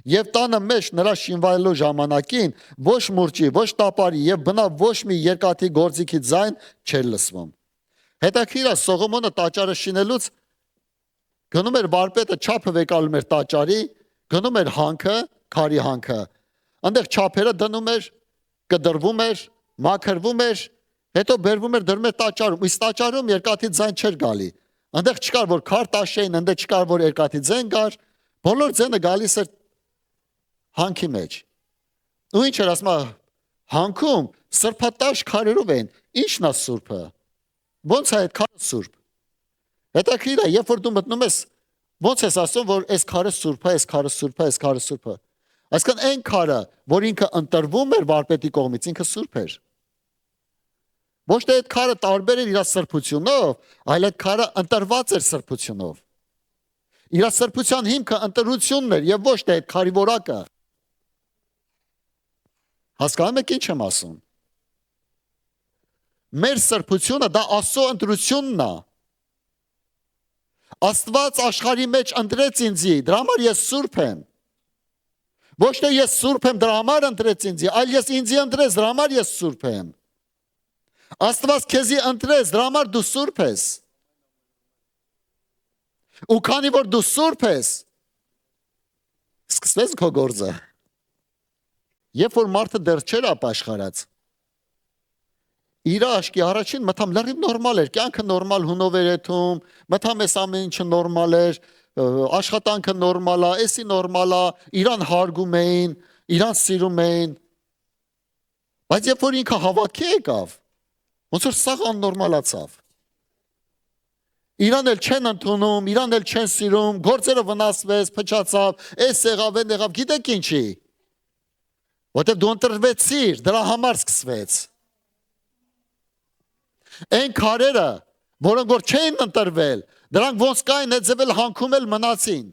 Եվ տանը մեջ նրա շինվելու ժամանակին ոչ մուրճի, ոչ տապարի եւ բնավ ոչ մի երկաթի գործիքի ձայն չէր լսվում։ Հետաքրքիր է, Սողոմոնը տաճարը շինելուց գնում էր վարպետը չափը վեկալում էր տաճարի, գնում էր հանքը, քարի հանքը։ Այնտեղ չափերը դնում էր, կդրվում էր, մաքրվում էր, հետո բերվում էր դրում էր տաճարում։ Իսկ տաճարում երկաթի ձայն չէր գալի։ Այնտեղ չկար որ քար տաշեին, այնտեղ չկար որ երկաթի ձայն գար, բոլոր ձայնը գալիս էր հանքի մեջ։ Ու ինչ էր ասում, հանքում սրբատաշ քարերով են, ի՞նչն է սուրբը։ Ոնց է այդ քարը սուրբ։ Հետաքրքիր է, երբ որ դու մտնում ես, ոնց ես ասում, որ այս քարը սուրբ է, այս քարը սուրբ է, այս քարը սուրբ է։ Այսինքն այն քարը, որ ինքը ընտրվում էր վարպետի կողմից, ինքը սուրբ էր։ Ոչ թե այդ քարը տարբեր էր իր սրբությունով, այլ այդ քարը ընտրված էր սրբությունով։ Իր սրբության հիմքը ընտրությունն էր եւ ոչ թե այդ քարի որակը։ Հասկանում եք ինչ եմ ասում։ Մեր սրբությունը դա Աստծո ընտրությունն է։ Աստված աշխարհի մեջ ընտրեց ինձ, դրա համար ես սուրբ եմ։ Ոչ թե ես սուրբ եմ, դրա համար ընտրեց ինձ, այլ ես ինձ ընտրեց, դրա համար ես սուրբ եմ։ Աստված քեզի ընտրեց, դրա համար դու սուրբ ես։ Ու քանի որ դու սուրբ ես, սկսվեց քո գործը։ Երբ որ մարդը դեռ չէր ապաշխարած, իր աշկի առաջին մտամ լրիվ նորմալ էր, կյանքը նորմալ հունով էր եթում, մտամ էս ամեն ինչը նորմալ էր, աշխատանքը նորմալ է, էսի նորմալ է, իրան հարգում էին, իրան սիրում էին։ Բայց երբ որ ինքը հավաքի եկավ, ոնց որ սաղ աննորմալացավ։ Իրան էլ չեն ընդունում, իրան էլ չեն սիրում, գործերը վնասվեց, փչացավ, էս եղավ, այն եղավ, գիտեք ինչի։ Որտեղ դու ընտրվեցիր, դրա համար սկսվեց։ Այն քարերը, որոնք որ չէին ընտրվել, դրանք ոնց կային հետզվել հանքում էլ մնացին։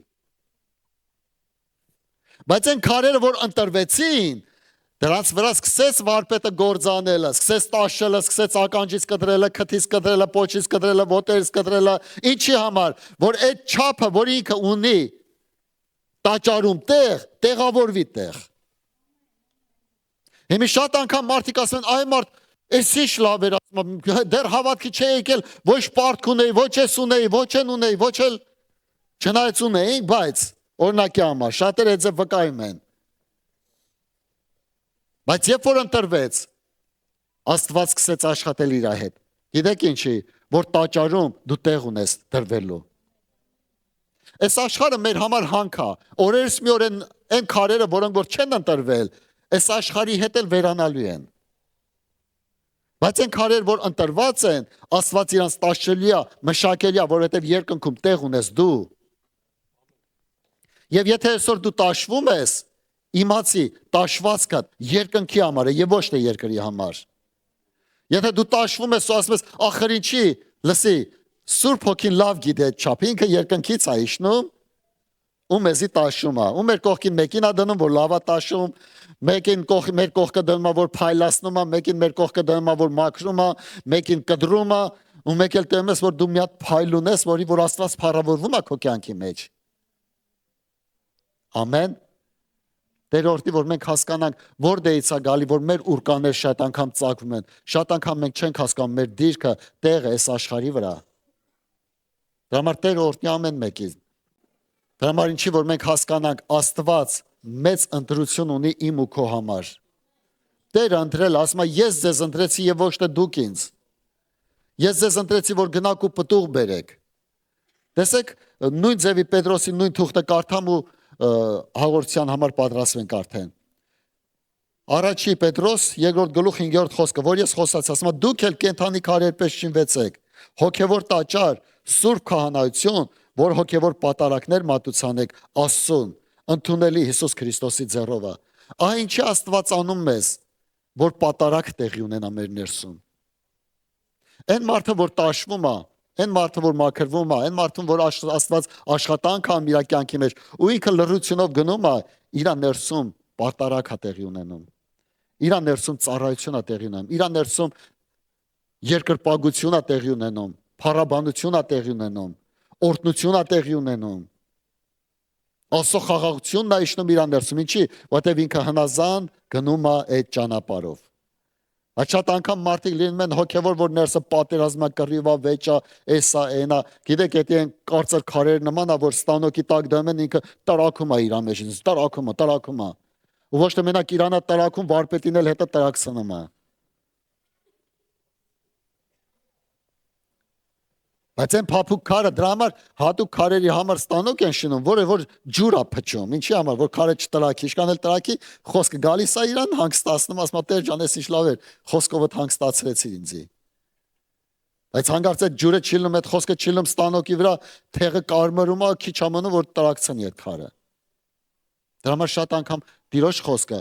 Բայց այն քարերը, որ ընտրվեցին, դրանց վրա սկսեց վարպետը գործանելը, սկսեց տաշելը, սկսեց ականջից կտրելը, քթից կտրելը, պոչից կտրելը, ոտերից կտրելը, ինչի համար, որ այդ չափը, որ ինքը ունի տաճարում տեղ, տեղավորվի տեղ։ Հիմի շատ անգամ մարդիկ ասում են, այ մարդ, էս ինչ լավ էր, դեռ հավատքի չի եկել, ոչ պարտք ունեի, ոչ ես ունեի, ոչ են ունեի, ոչ էլ չնայած ունեինք, բայց օրինակի համար, շատերը այդ ձև վկայում են։ Բայց երբ որ ընտրվեց, Աստված սկսեց աշխատել իր հետ։ Գիտեք ինչի, որ տաճարում դու տեղ ունես դրվելու։ Այս աշխարհը մեր համար հանք է, օրերս մի օր այն քարերը, որոնք որ չեն ընտրվել, այս աշխարհի հետ էլ վերանալու են։ Բայց այն քարեր, որ ընտրված են, Աստված իրանց տաշելի է, մշակելի է, որովհետև երկնքում տեղ ունես դու։ Եվ եթե այսօր դու տաշվում ես, իմացի տաշվածքդ երկնքի համար է եւ ոչ թե երկրի համար։ Եթե դու տաշվում ես ու ասում ես, ախր ինչի, լսի, Սուրբ Հոգին լավ գիտե չափ, ինքը երկնքից է իջնում ու մեզի տաշում է։ Ու մեր կողքին մեկին է դնում, որ լավա տաշում, մեկին մեր կողքը դնում է, որ փայլացնում է, մեկին մեր կողքը դնում է, որ մաքրում է, մեկին կդրում է, ու մեկ էլ տեմ ես, որ դու մի հատ փայլ ունես, որի որ Աստված փառավորվում է քո կյանքի մեջ։ Ամեն։ Տեր օրհնի, որ մենք հասկանանք, որտեղից է գալի, որ մեր ուրկաներ շատ անգամ ծագում են։ Շատ անգամ մենք չենք հասկանում մեր դիրքը տեղը այս աշխարհի վրա։ Դրա համար Տեր օրհնի ամեն մեկին։ Դրա համար ինչի որ մենք հասկանանք Աստված մեծ ընտրություն ունի իմ ու քո համար։ Տերը ընտրել, ասում է, ես ձեզ ընտրեցի եւ ոչ թե դուք ինձ։ Ես ձեզ ընտրեցի, որ գնաք ու պտուղ բերեք։ Տեսեք, նույն ձևի Պետրոսի նույն թուղթը կարդամ ու հաղորդության համար պատրաստվենք արդեն։ Առաջի Պետրոս 2-րդ գլուխ 5-րդ խոսքը, որ ես խոսացի, ասում է, դուք էլ կենդանի քարերպես շինվեցեք, հոգևոր տաճար, սուրբ քահանայություն, որ հոգևոր պատարակներ մատուցանեք Աստծուն, ընդունելի Հիսուս Քրիստոսի ձեռով։ Ահա ինչի Աստված անում մեզ, որ պատարակ տեղի ունենա մեր ներսում։ Այն մարդը, որ տաշվում է, այն մարդը, որ մաքրվում է, այն մարդուն, որ Աստված աշխատանք անում իր կյանքի մեջ, ու ինքը լռությունով գնում է, իր ներսում պարտարակ է տեղի ունենում։ Իր ներսում ծառայություն է տեղի ունենում, իր ներսում երկրպագություն է տեղի ունենում, փառաբանություն է տեղի ունենում, օրհնություն է տեղի ունենում։ Աստծո խաղաղությունն է իջնում իր ներսում, ինչի, որտեղ ինքը հնազան գնում է այդ ճանապարհով։ Շատ անգամ մարդիկ լինում են հոգևոր, որ ներսը պատերազմա կռիվա վեճա, էսա, այնա, գիտեք, եթե են կարծր քարեր նման է, որ ստանոկի տակ դնում են, ինքը տարակում է իր մեջ, տարակում է։ Ու ոչ թե մենակ իրանա տարակում, վարպետին էլ հետը տարակցնում է։ Բայց այն փափուկ քարը դրա համար հատուկ քարերի համար ստանոկ են շինում, որը որ ջուր է փչում, ինչի համար, որ քարը չտրակի, իշքան էլ տրակի, խոսքը գալիս է իրան հանգստացնում, ասում է Տեր ջան, ես ինչ լավ էր, խոսքովդ հանգստացրեցի ինձի։ Բայց հանգարց այդ ջուրը չի լնում, այդ խոսքը չի լնում ստանոկի վրա, թեղը կարմրում է, քիչ ամնում որ տրակցնի այդ քարը։ Դրա համար շատ անգամ Տիրոջ խոսքը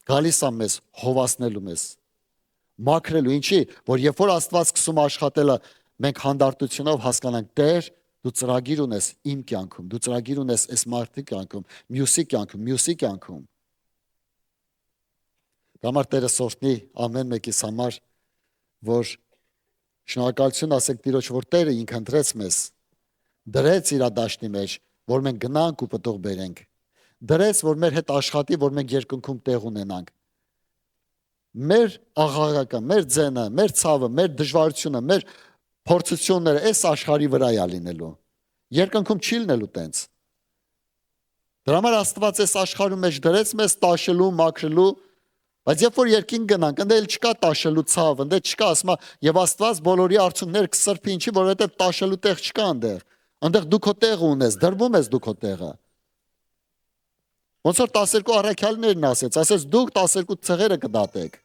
գալիս է մեզ հովասնելու մեզ, մաքրելու, ինչի, որ երբ որ Աստված սկսում աշխատելը, մենք հանդարտությունով հասկանանք, Տեր, դու ծրագիր ունես իմ կյանքում, դու ծրագիր ունես այս մարդի կյանքում, մյուսի կյանքում։ Դա համար Տերը սորտնի ամեն մեկիս համար, որ շնորհակալություն ասեք Տիրոջ, որ Տերը ինքը ընտրեց մեզ, դրեց իր դաշտի մեջ, որ մենք գնանք ու պտուղ բերենք, դրեց, որ մեր հետ աշխատի, որ մենք երկնքում տեղ ունենանք։ Մեր աղաղակը, մեր ձենը, մեր ցավը, մեր դժվարությունը, մեր փորձությունները այս աշխարհի վրա է լինելու։ Երկնքում չի լինելու տենց։ Դրա համար Աստված այս աշխարհում մեջ դրեց մեզ տաշելու, մաքրելու, բայց երբ որ երկին գնանք, ընդ էլ չկա տաշելու ցավ, ընդ չկա, ասма, եւ Աստված բոլորի արցունքները կսրբի, ինչի, որովհետեւ տաշելու տեղ չկա այնտեղ։ Այնտեղ դու քո տեղը ունես, դրվում ես դու քո տեղը։ Ոնց որ 12 առաքյալներն ասեց դուք 12 ցեղերը կդատեք,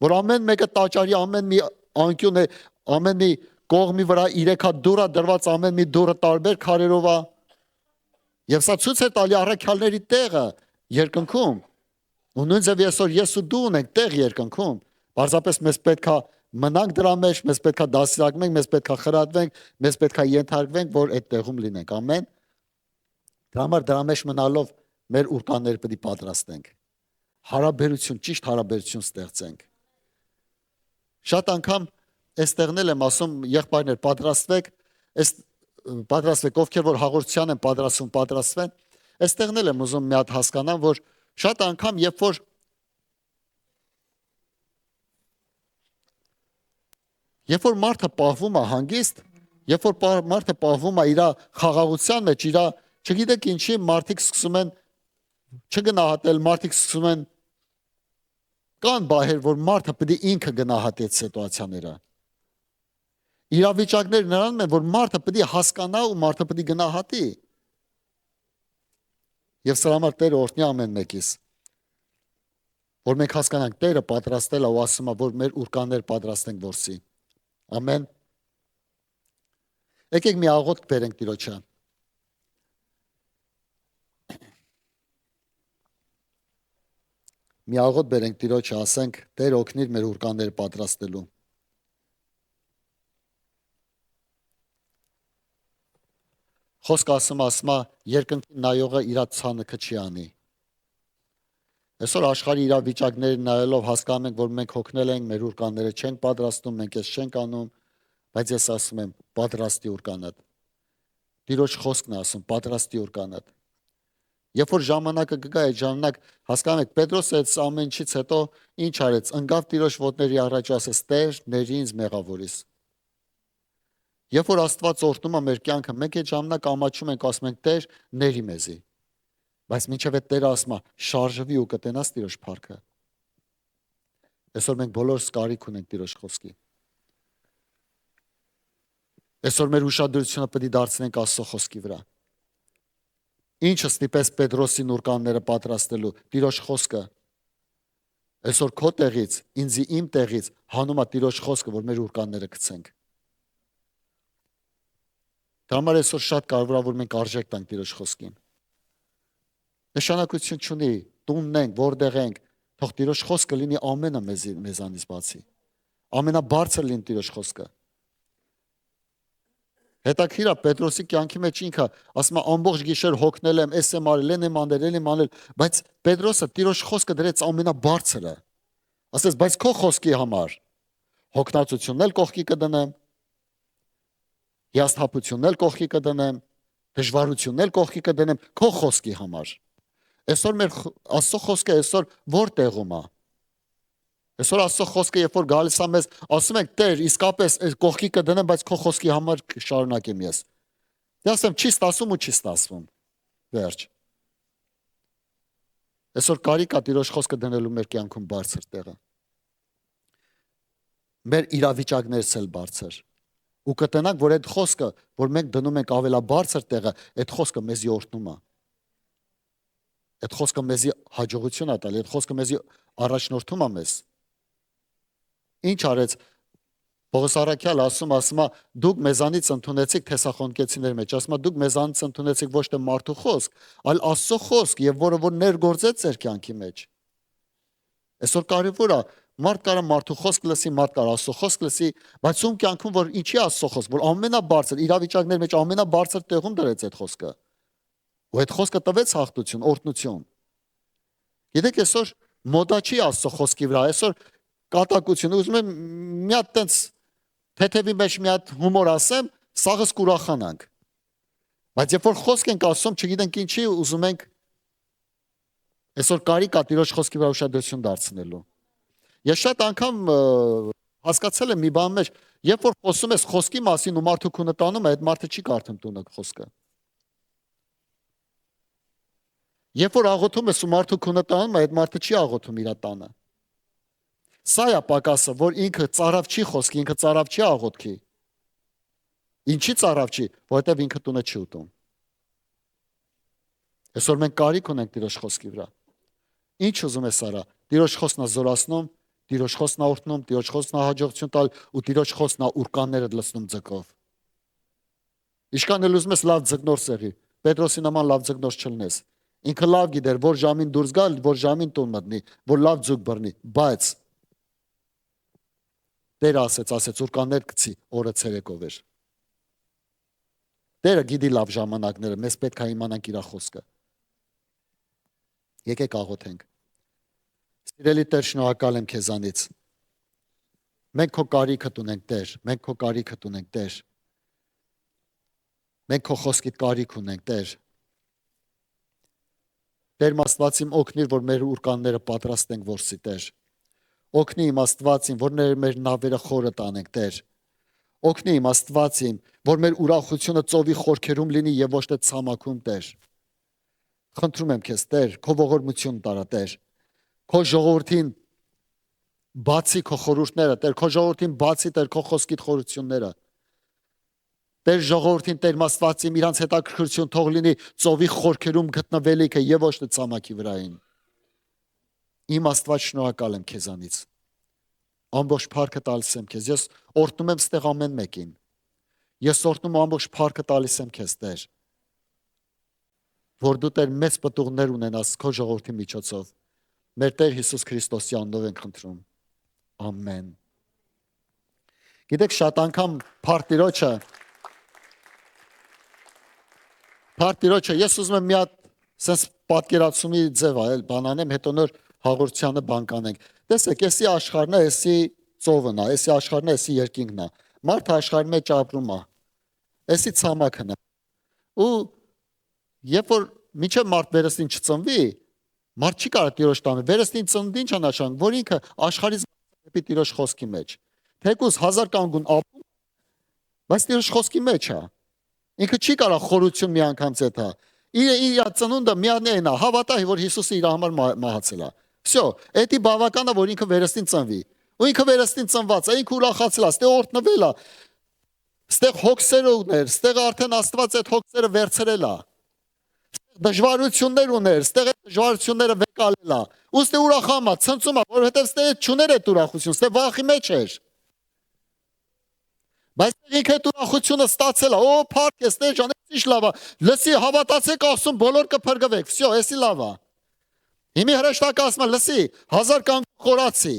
որ ամեն մեկը տաճարի ամեն մի անկյուն է, ամեն մի կողմի վրա 3 հատ դուռ է դրված, ամեն մի դուռը տարբեր քարերով է։ Եվ սա ցույց է տալի առաքյալների տեղը երկնքում։ Ու նույնիսկ այսօր ես ու դու ունենք տեղ երկնքում։ Պարզապես մեզ պետք է մնանք դրա մեջ, մեզ պետք է դասիրակվենք, մեզ պետք է խրատվենք, մեզ պետք է ենթարկվենք, որ այդ տեղում լինենք։ Ամեն։ Դրա համար դրա մեջ մնալով մեր ուրկանները պետք է պատրաստենք։ Հարաբերություն, ճիշտ հարաբերություն ստեղծենք։ Շատ անգամ այստեղն էլ եմ ասում, եղբայրներ, պատրաստվեք, ովքեր որ հաղորդության են պատրաստվում, պատրաստվեն։ Այստեղն էլ եմ ուզում մի հատ հասկանամ, որ շատ անգամ երբ որ մարդը պահվում է հանգիստ, երբ որ մարդը պահվում է իր խաղաղության մեջ, իր, չգիտեք ինչի, մարդիկ սկսում են չգնահատել, մարդիկ սկսում են կան բահեր, որ մարդը պետք է ինքը գնահատի այդ սիտուացիաները։ Իրավիճակներ նրանում են, որ մարդը պետք է հասկանա ու մարդը պետք է գնահատի։ Եվ սրա համար Տերը օրհնի ամեն մեկիս, որ մենք հասկանանք Տերը պատրաստել է ու ասում է, որ մեր ուրկաններ պատրաստենք որսի։ Ամեն։ Եկեք մի աղոթք բերենք Տիրոջը։ Մի աղոտ բերենք Տիրոջը, ասենք, Տեր օգնիր մեր ուրկանները պատրաստելու։ Խոսքը ասում երկնքին նայողը իր ցանկը չի անի։ Այսօր աշխարհի իրավիճակներին նայելով հասկանում ենք, որ մենք հոգնել ենք, մեր ուրկանները չենք պատրաստում, մենք էս չենք անում, բայց ես ասում եմ, պատրաստի ուրկանդ։ Տիրոջ խոսքն է ասում, պատրաստի ուրկանդ։ Երբ որ ժամանակը կգա, այդ ժամանակ հասկանում եք, Պետրոսը այս ամեն ինչից հետո ինչ արեց, ընկավ Տիրոջ ոտների առաջ, ասեց. Տեր, ների ինձ մեղավորիս։ Երբ որ Աստված օրհնում է մեր կյանքը, մենք այդ ժամանակ ամաչում ենք, ասում ենք. Տեր, ների մեզի։ Բայց մինչև այդ Տերը ասում է, շարժվի ու կտենաս Տիրոջ փառքը։ Այսօր մենք բոլորս կարիք ունենք Տիրոջ խոսքի։ Այսօր մեր ուշադրությունը պետք է դարձնենք Աստծո խոսքի վրա։ Ինչը ստիպեց Պետրոսին ուրկանները պատրաստելու, Տիրոջ խոսքը։ Այսօր քո տեղից, իմ տեղից հանում է Տիրոջ խոսքը, որ մեր ուրկանները գցենք։ Դա համար այսօր շատ կարևոր է, որ մենք արժեք տանք Տիրոջ խոսքին։ Նշանակություն չունի, տունն ենք, որտեղ ենք, թող Տիրոջ խոսքը լինի ամենը մեզանից բացի։ Ամենաբարձր լինի Տիրոջ խոսքը։ Հետաքրքիր է, Պետրոսի կյանքի մեջ ինքը ասում է ամբողջ գիշեր հոգնել եմ, էս եմ արել, են եմ անել, բայց Պետրոսը Տիրոջ խոսքը դրեց ամենաբարձրը։ Ասես, բայց քո խոսքի համար հոգնածությունն էլ կողքի կդնեմ, հիասթափությունն էլ կողքի կդնեմ, դժվարությունն էլ կողքի կդնեմ քո խոսքի համար։ Այսօր մեր Աստծո խոսքը այսօր որ տեղում է։ Այսօր Աստծո խոսքը երբ որ գալիս է մեզ, ասում ենք Տեր, իսկապես կողքի կդնեմ, բայց քո խոսքի համար շարունակեմ ես։ Դե ասեմ, չի ստասում ու չի ստասվում։ Վերջ։ Այսօր կարիք է Տիրոջ խոսքը դնելու մեր կյանքում բարձր տեղը։ Մեր իրավիճակներս էլ բարձր։ Ու կտենանք, որ այդ խոսքը, որ մենք դնում ենք ավելաբարձր տեղը, այդ խոսքը մեզի օրհնում է։ Այդ խոսքը մեզի հաջողություն է տալի, այդ խոսքը մեզի առաջնորդում է մեզ։ Ինչ արեց Պողոս առաքյալը ասում է, դուք մեզանից ընդունեցիք Թեսաղոնիկեցիների մեջ, ասում է, դուք մեզանից ընդունեցիք ոչ թե մարդու խոսք, այլ Աստծո խոսք, եւ որը որ ներգործեց ձեր կյանքի մեջ։ Այսօր կարևոր է, մարդ կարա մարդու խոսք լսի, մարդ կարա Աստծո խոսք լսի, բայց ում կյանքում որ ինչի Աստծո խոսք, որ ամենաբարձր իրավիճակների մեջ ամենաբարձր տեղում դրեց այդ խոսքը։ Ու այդ խոսքը տվեց հաղթություն, օրհնություն։ Գիտեք, այսօր մոդա չի Աստծո խոսքի վրա, այսօր կատակություն, ուզում եմ մի հատ տենց թեթևի մեջ մի հատ հումոր ասեմ, սաղս կուրախանանք։ Բայց երբ որ խոսք ենք ասում, չգիտենք ինչի, ուզում ենք այսօր կարիք է Տիրոջ խոսքի վրա ուշադրություն դարձնելու։ Ես շատ անգամ հասկացել եմ մի բան մեջ, երբ որ խոսում ես խոսքի մասին ու մարդու քունը տանում է, այդ մարդը չի կարդում տունը խոսքը։ Երբ որ աղոթում ես ու մարդու քունը տանում է, այդ մարդը չի աղոթում իր տանը։ Սա է պակասը, որ ինքը ծարավ չի խոսքի, ինքը ծարավ չի աղոթքի։ Ինչի ծարավ չի, որովհետև ինքը տունը չի ուտում։ Այսօր մենք կարիք ունենք Տիրոջ խոսքի վրա։ Ինչ ուզում ես արա, Տիրոջ խոսքն է զորացնում, Տիրոջ խոսքն է օրհնում, Տիրոջ խոսքն է հաջողություն տալ ու Տիրոջ խոսքն է ուրկանները լցնում ձկով։ Ինչքան էլ ուզում ես լավ ձկնոր սեղի, Պետրոսի նման լավ ձկնոր չլնես։ Ինքը լավ գիտեր, որ ժամին դուրս գալ, որ ժամին տուն մտնի, որ լավ ձուկ բռնի, բայց Տերը ասեց ուրկաններ գցի, օրը ցերեկով էր։ Տերը գիտի լավ ժամանակները, մեզ պետք է իմանանք իր խոսքը։ Եկեք աղոթենք։ Սիրելի Տեր, շնորհակալ եմ քեզանից։ Մենք քո կարիքդ ունենք, Տեր, մենք քո կարիքդ ունենք, Տեր։ Մենք քո խոսքիդ կարիք ունենք, Տեր։ Տեր Աստված իմ օգնիր, որ մեր ուրկանները պատրաստենք որսի, Տեր։ Օգնի իմ Աստված իմ, որ մեր նավերը խորը տանենք, Տեր։ Օգնի իմ Աստված իմ, որ մեր ուրախությունը ծովի խորքերում լինի եւ ոչ թե ցամաքում, Տեր։ Խնդրում եմ քեզ, Տեր, քո ողորմություն տարա, Տեր։ Քո ժողովրդին բացի քո խորհուրդները, Տեր, քո ժողովրդին բացի, Տեր, քո խոսքիդ խորությունները։ Տեր ժողովրդին, Տեր Աստված իմ, իրանց հետաքրքրություն թող լինի ծովի խորքերում գտնվելիքը եւ ոչ թե ցամաքի վրային։ Իմ Աստված, շնորհակալ եմ քեզանից։ Ամբողջ փառքը տալիս եմ քեզ։ Ես օրհնում եմ ստեղ ամեն մեկին։ Ես օրհնում ամբողջ փառքը տալիս եմ քեզ, Տեր։ Որ դու Տեր մեծ պտուղներ ունենաս քո ժողովրդի միջոցով։ մեր Տեր Հիսուս Քրիստոսի անունով ենք խնդրում։ Ամեն։ Գիտեք, շատ անգամ Փարտիրոջը ես ուզում եմ մի հատ sense պատկերացումի ձև այլ բան անեմ, հետո նոր հաղորդությանը բան կանենք։ Տեսեք, էսի աշխարհն է, էսի ծովն է, էսի աշխարհն է, էսի երկինքն է։ Մարդը աշխարհի մեջ ապրում է։ Էսի ցամաքն է։ Ու երբ որ միջև մարդ վերստին չծնվի, մարդ չի կարող Տիրոջ տանը։ Վերստին ծննդի ինչ է նշանակում, որ ինքը աշխարհից դեպի Տիրոջ խոսքի մեջ։ Թեկուզ 1000 կանգուն ապրում, բայց Տիրոջ խոսքի մեջ է։ Ինքը չի կարող խորություն մի անգամ ցետա։ Իր ծնունդը միանն է, հավատա, որ Հիսուսը իր համար մահացել է։ Всё, էդի բավական է, որ ինքը վերստին ծնվի։ Ու ինքը վերստին ծնված է, ինքը ուրախացել է, ստեղ օրտնվել է։ Ստեղ հոգսեր ուներ, ստեղ արդեն Աստված այդ հոգսերը վերցրել է։ Դժվարություններ ուներ, ստեղ այդ դժվարությունները վեկալել է։ Ու ստեղ ուրախամ է, ցնծում է, որովհետև ստեղ չուներ այդ ուրախություն, ստեղ վախի մեջ էր։ Բայց ինքը այդ ուրախությունը ստացել է, օ, փառք է, ստեղ ջան, ինչ լավ է։ Լսի, հավատացեք Աստծուն, բոլոր կփրկվեք։ Всё, էսի լավ է։ Հիմի հրեշտակը ասում է, լսի, 1000 կանգուն խորացի։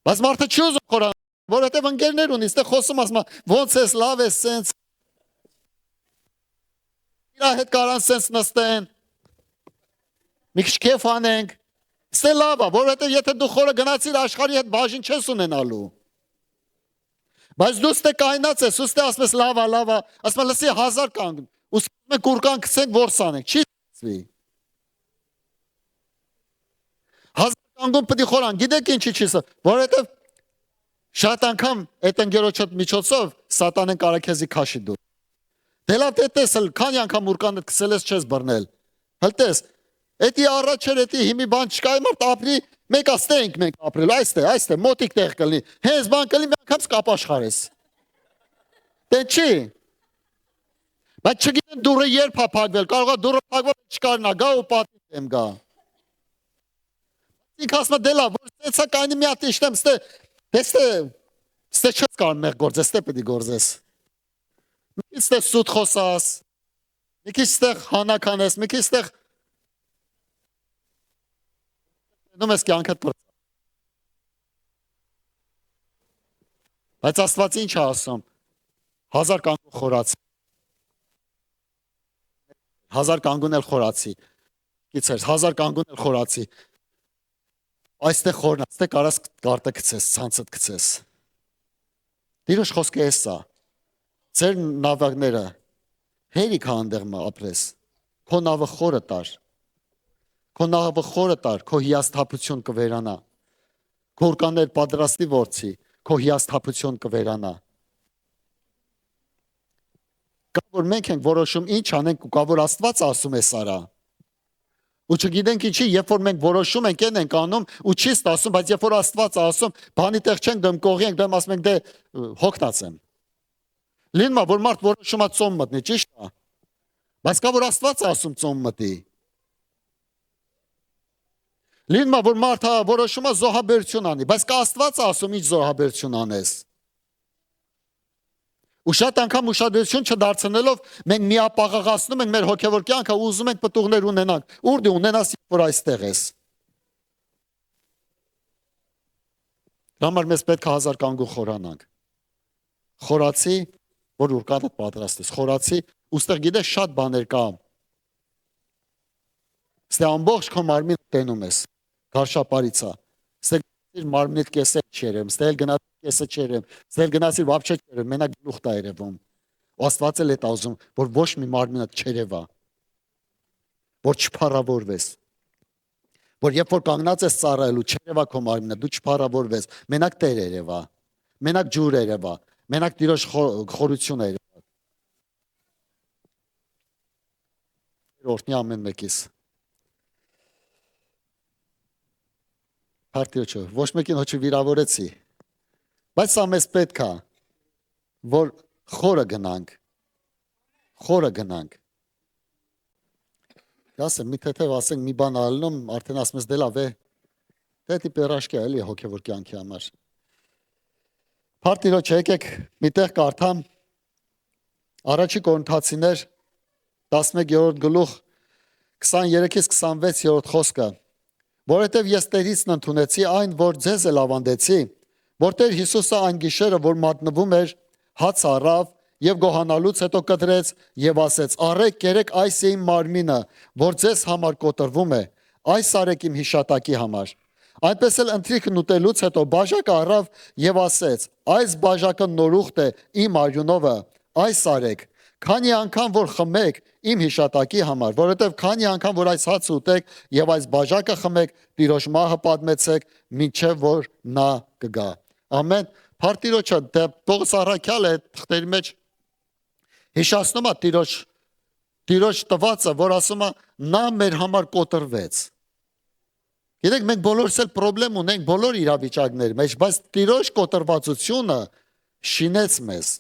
Բայց մարդը չի ուզում խորանալ, որովհետև ընկերներ ունի, ստեղ խոսում ասում է, ոնց ես, լավ ես, սենց։ Իրա հետ կարան սենց նստեն։ Մի քիչ քեֆ անենք։ Ստեղ լավ է, որովհետև եթե դու խորը գնացիր աշխարհի հետ բաժին չես ունենալու։ Բայց դու ստե կայնած ես, ուստե ասում ես լավ է, ասում լսի 1000 կանգուն, ուստե մենք կուրկան գցենք որս անենք, չի ստացվի։ 1000 կանգուն պետք է խորան, գիտեք ինչի չի սա, որովհետև շատ անգամ այդ ընկերոջդ միջոցով սատանեն կարող քեզի քաշի դու։ Դե լավ տեսել, քանի անգամ ուրկանը գցել ես չես բռնել։ Հլտես, էդի առաջ էր, էդի հիմի բան չկա, մարդ ապրի, մեկ աստենք մենք ապրել, այստեղ, մոտիկ տեղ կլինի, հենց բան կլինի, մի անգամ կապաշխարես։ Դե չի։ Բայց չգիտեն դուրը երբ է փակվել, կարող է դուրը փակվել չկարնա, գա ու պատից եմ գա։ Ինք ասում է դե լավ, որ ստեցա կայնի մի հատ իշտեմ, ստե չես կարող մեղ գործես, ստե պետք է գործես։ Մի քիչ ստեղ սուտ խոսաս, մի քիչ ստեղ հանակ անես, մի քիչ ստեղ դնում ես կյանքդ պրծա։ Բայց Աստված ինչ է ասում, 1000 կանգուն խորացի, 1000 կանգուն էլ խորացի, գիցեր, 1000 կանգուն էլ խորացի, այստեղ խորնա, ստեղ կարաս կարտը գցես, ցանցդ գցես։ Տիրոջ խոսքը էս է, ձեր նավակները հերիք հանդեղ ապրես, քո նավը խորը տար, քո նավը խորը տար, քո հիասթափություն կվերանա, քո ուրկաներ պատրաստի որցի, քո հիասթափություն կվերանա։ Կա որ մենք ենք որոշում ինչ անենք ու կա որ Աստված ասում է սարա։ Ու չգիտենք ինչի, երբ որ մենք որոշում ենք, այն ենք անում ու չի ստացում, բայց երբ որ Աստված ասում, բանի տեղ չենք դեմ կողի ենք, դեմ ասում ենք դե հոգնած եմ։ Լինում է որ մարդ որոշում է ծոմ մտնի, ճիշտ է։ Բայց կա որ Աստված ասում ծոմ մտի։ Լինում է որ մարդը որոշում է զոհաբերություն անի, բայց կա Աստված ասում ինչ զոհաբերություն անես։ Ու շատ անգամ ուշադրություն չդարձնելով մենք միապաղաղացնում ենք մեր հոգևոր կյանքը ու ուզում ենք պտուղներ ունենանք։ Ուր դու ունենաս, որ այստեղ ես։ Դա համար մեզ պետք է 1000 կանգուն խորանանք։ Խորացի, որ ուրկանը պատրաստ ես, խորացի, ուստեղ գիտես շատ բաներ կա։ Ստե ամբողջ քո մարմին տենում ես, գարշապարից է։ Ստե մարմնիդ կեսը չերեմ, ստել գնաց կեսը չերեմ, ստել գնացի вообще չերեմ, մենակ գլուխ տա երևում։ Ու Աստված էլ է տազում, որ ոչ մի մարմինդ չերևա, որ չփառավորվես։ Որ երբ որ կանգնած ես ծառայելու, չերևա քո մարմինը, դու չփառավորվես, մենակ Տեր երևա, մենակ ջուր երևա, մենակ Տիրոջ խորություն երևա։ Օրհնի ամեն մեկիս։ Հարտիոչը, ոչ մեկին հոչի վիրավորեցի, բայց սա մեզ պետք է, որ խորը գնանք, ասեմ, մի թեթև ասենք մի բան ալնում, արդեն ասում ես դե լավ է, դետի պերաշկի է, էլի հոգևոր կյանքի համար։ Հարտիոչը, եկեք միտեղ կարդամ, առաջի Կորինթացիներ 11-րդ գլուխ 23-ից 26-րդ խոսքը, Որովհետև ես Տերից ընդունեցի այն, որ ձեզ էլ ավանդեցի, որ Տեր Հիսուսը այն գիշերը, որ մատնվում էր, հաց առավ եւ գոհանալուց հետո կտրեց եւ ասեց. «Առեք, կերեք, այս է իմ մարմինը, որ ձեզ համար կոտրվում է, այս արեք իմ հիշատակի համար»։ Այնպես էլ ընթրիքն ուտելուց հետո բաժակը առավ եւ ասեց. «Այս բաժակը նորուխտ է իմ արյունովը, այս արեք, քանի անգամ որ խմեք իմ հիշատակի համար, որովհետև քանի անգամ որ այս հացը ուտեք եւ այս բաժակը խմեք, Տիրոջ մահը պատմեցեք, մինչեւ որ նա կգա»։ Ամեն։ Փարտիրոջը Պողոս առաքյալը թղթերի մեջ հիշացնում է Տիրոջ տվածը, որ ասում է նա մեր համար կոտրվեց։ Գիտեք, մենք բոլորս էլ խնդրեմ ունենք բոլոր իրավիճակների մեջ, բայց Տիրոջ կոտրվածությունը շինեց մեզ։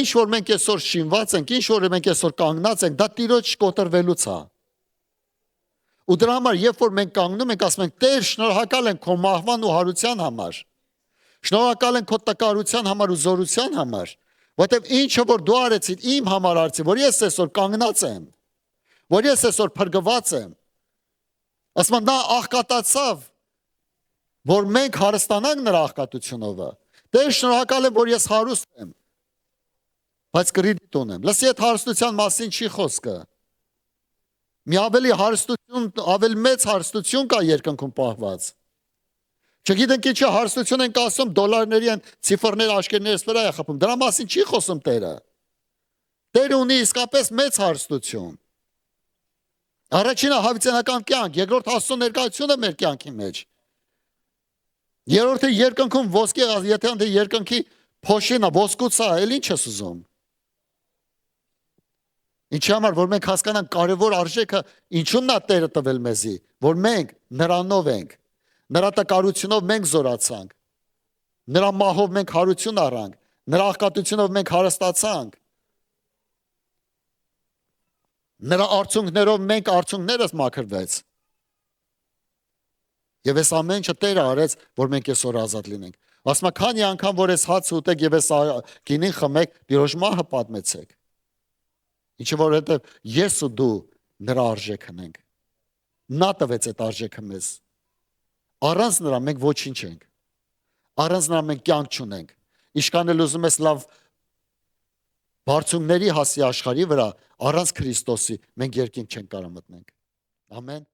Ինչ որ մենք այսօր շինված ենք, ինչ որ մենք այսօր կանգնած ենք, դա Տիրոջ կոտրվելուց է։ Ու դրա համար, երբ որ մենք կանգնում ենք, ասում ենք. «Տեր, շնորհակալ ենք քո մահվան ու հարության համար։ Շնորհակալ ենք քո տկարության համար ու զորության համար, որտեղ ինչը որ դու արեցիր իմ համար արեցի, որ ես այսօր կանգնած եմ, որ ես այսօր փրկված եմ»։ Ասում եմ, նա աղքատացավ, որ մենք հարստանանք նրա աղքատությունով։ Տեր, շնորհակալ եմ, որ ես հարուստ եմ, բայց կրիդիտ ունեմ։ Լսի, այդ հարստության մասին չի խոսքը։ Մի ավելի մեծ հարստություն կա երկնքում պահված։ Չգիտենք ինչի հարստություն ենք ասում, դոլարների են ցիֆրներ աշկերներս վրա է խփում։ Դրա մասին չի խոսում Տերը։ Տերը ունի իսկապես մեծ հարստություն։ Առաջինը հավիտենական կյանք, երկրորդ Աստծո ներկայությունը մեր կյանքի մեջ։ Երրորդը երկնքում ոսկե, եթե անդ երկնքի փոշինը ոսկուց է, էլ ինչ ես ուզում։ Ինչի համար, որ մենք հասկանանք կարևոր արժեքը ինչու՞մն է Տերը տվել մեզի, որ մենք նրանով ենք, նրա տկարությունով մենք զորացանք, նրա մահով մենք հարություն առանք, նրա աղքատությունով մենք հարստացանք, նրա արցունքներով մենք արցունքներս մաքրվեց։ Եվ այս ամեն ինչը Տերը արեց, որ մենք այսօր ազատ լինենք։ Ասում է, քանի անգամ որ այս հացը ուտեք եւ այս գինին խմեք, Տիրոջ մահը պատմեցեք։ Ինչը որովհետև ես ու դու նրա արժեքն ենք։ Նա տվեց այդ արժեքը մեզ։ Առանց նրա մենք ոչինչ ենք։ Առանց նրա մենք կյանք չունենք։ Ինչքան էլ ուզում ես լավ բարձունքների հասի աշխարհի վրա, առանց Քրիստոսի մենք երկինք չենք կարող մտնենք։ Ամեն։